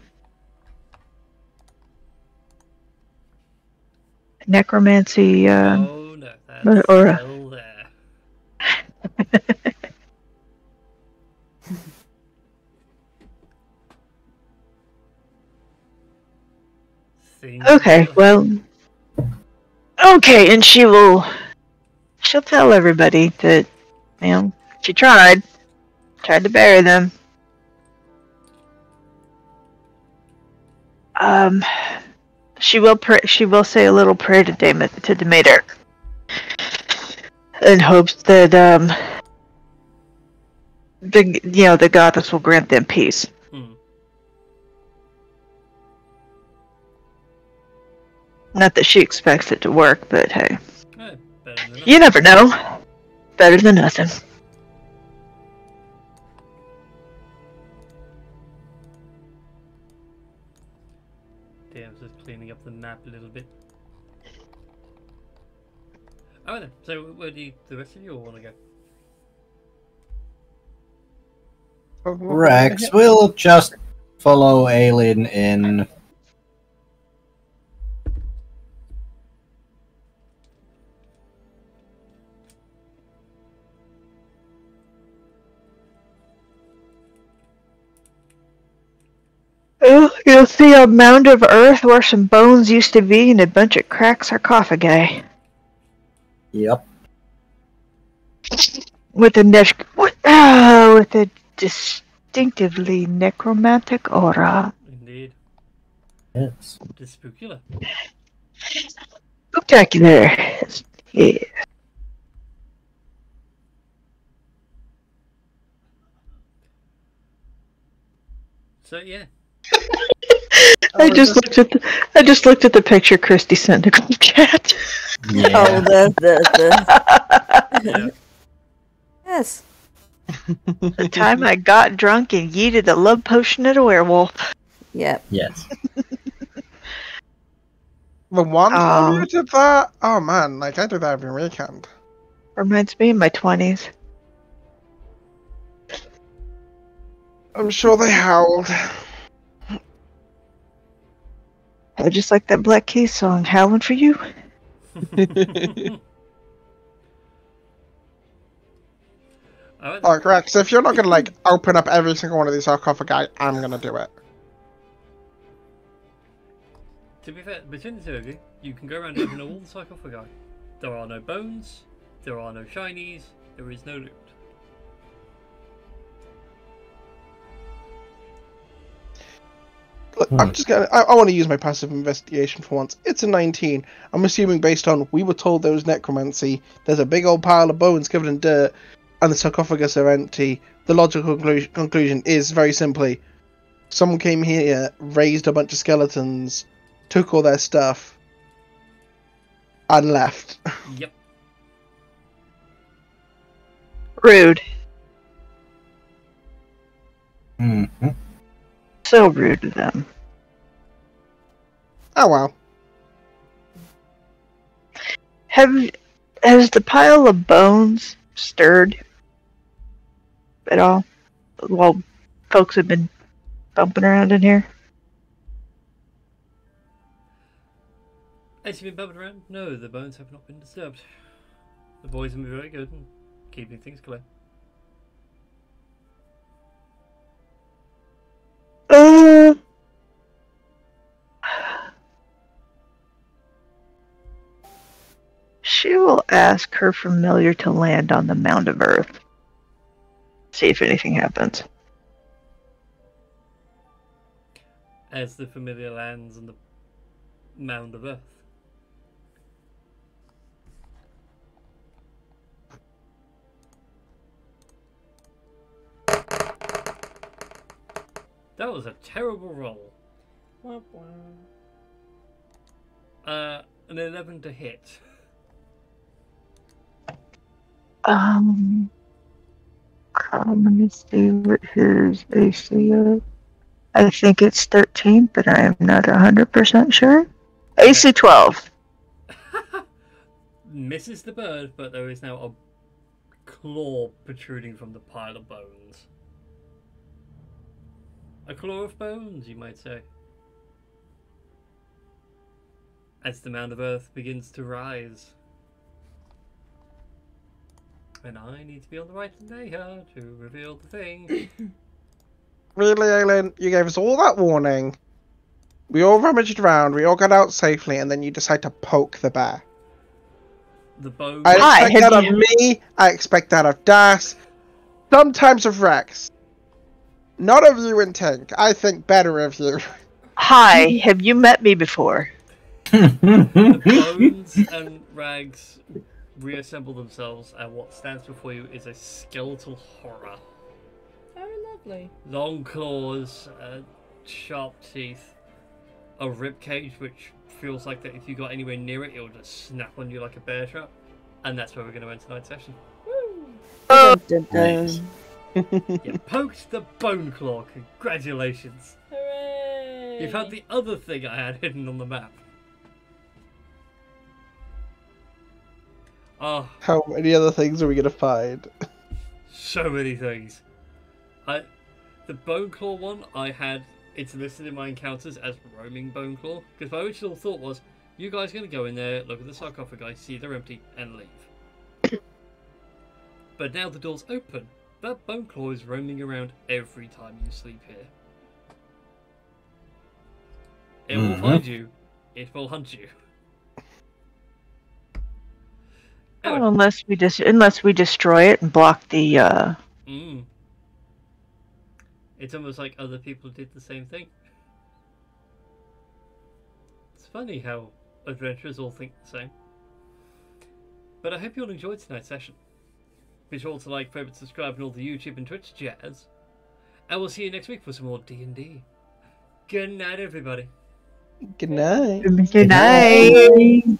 necromancy Oh no, that's aura still there. Okay, well, okay, and she'll tell everybody that, you know, she tried to bury them. She will say a little prayer to Demeter, in hopes that the goddess will grant them peace. Not that she expects it to work, but hey. You never know. Better than nothing. Damn, just cleaning up the map a little bit. Oh, then. So, where do the rest of you all want to go? Rex will just follow Aelin in. Oh, you'll see a mound of earth where some bones used to be and a bunch of cracked sarcophagi. Yep. With a distinctively necromantic aura. Indeed. Yes. The spookular. Spectacular. Yeah. So yeah. I just looked at the picture Christy sent to group chat. Yeah. Oh, the. Yeah. Yes. The time I got drunk and yeeted a love potion at a werewolf. Yep. Yes. The one time you did that? Oh man, like I do that every weekend. Reminds me of my 20s. I'm sure they howled. Just like that Black Keys song, Howling for You. Alright, Rex, if you're not gonna like open up every single one of these sarcophagi, I'm gonna do it. To be fair, between the two of you, you can go around and open all the sarcophagi. There are no bones, there are no shinies, there is no loot. Look, I'm just gonna. I want to use my passive investigation for once. It's a 19. I'm assuming based on we were told there was necromancy. There's a big old pile of bones covered in dirt. and the sarcophagus are empty, the logical conclusion is very simply, someone came here, raised a bunch of skeletons, took all their stuff, and left. Yep. Rude. Mm-hmm. So rude to them. Oh well. Has the pile of bones stirred at all while folks have been bumping around in here? As you've been bumping around, no, the bones have not been disturbed. The boys have been very good in keeping things clear. She will ask her familiar to land on the mound of earth. See if anything happens. As the familiar lands on the mound of earth. That was a terrible roll. Wah, wah. An 11 to hit. Let me see what his AC is. I think it's 13, but I am not 100% sure. AC 12. Misses the bird, but there is now a claw protruding from the pile of bones. A claw of bones, you might say. As the mound of earth begins to rise. And I need to be on the right layer to reveal the thing. Really, Aelin? You gave us all that warning. We all rummaged around, we all got out safely, and then you decide to poke the bear. The bone. I expect that of me, I expect that of Das, sometimes of Rex. Not of you and Tink. I think better of you. Hi, have you met me before? The bones and rags reassemble themselves, and what stands before you is a skeletal horror. Oh, lovely. Long claws, sharp teeth, a rib cage which feels like that if you got anywhere near it, it'll just snap on you like a bear trap. And that's where we're going to end tonight's session. Dun, dun, dun. Nice. You poked the bone claw. Congratulations. Hooray! You found the other thing I had hidden on the map. Oh, How many other things are we going to find? so many things. The bone claw one, it's listed in my encounters as roaming bone claw, because my original thought was, you guys are going to go in there, look at the sarcophagi, see they're empty, and leave. But now the door's open. That bone claw is roaming around every time you sleep here. It will find you. It will hunt you. Anyway. Oh, unless we destroy it and block the. It's almost like other people did the same thing. It's funny how adventurers all think the same. But I hope you all enjoyed tonight's session. Be sure to like, favorite, subscribe, and all the YouTube and Twitch jazz. And we'll see you next week for some more D&D. Good night, everybody. Good night. Good night.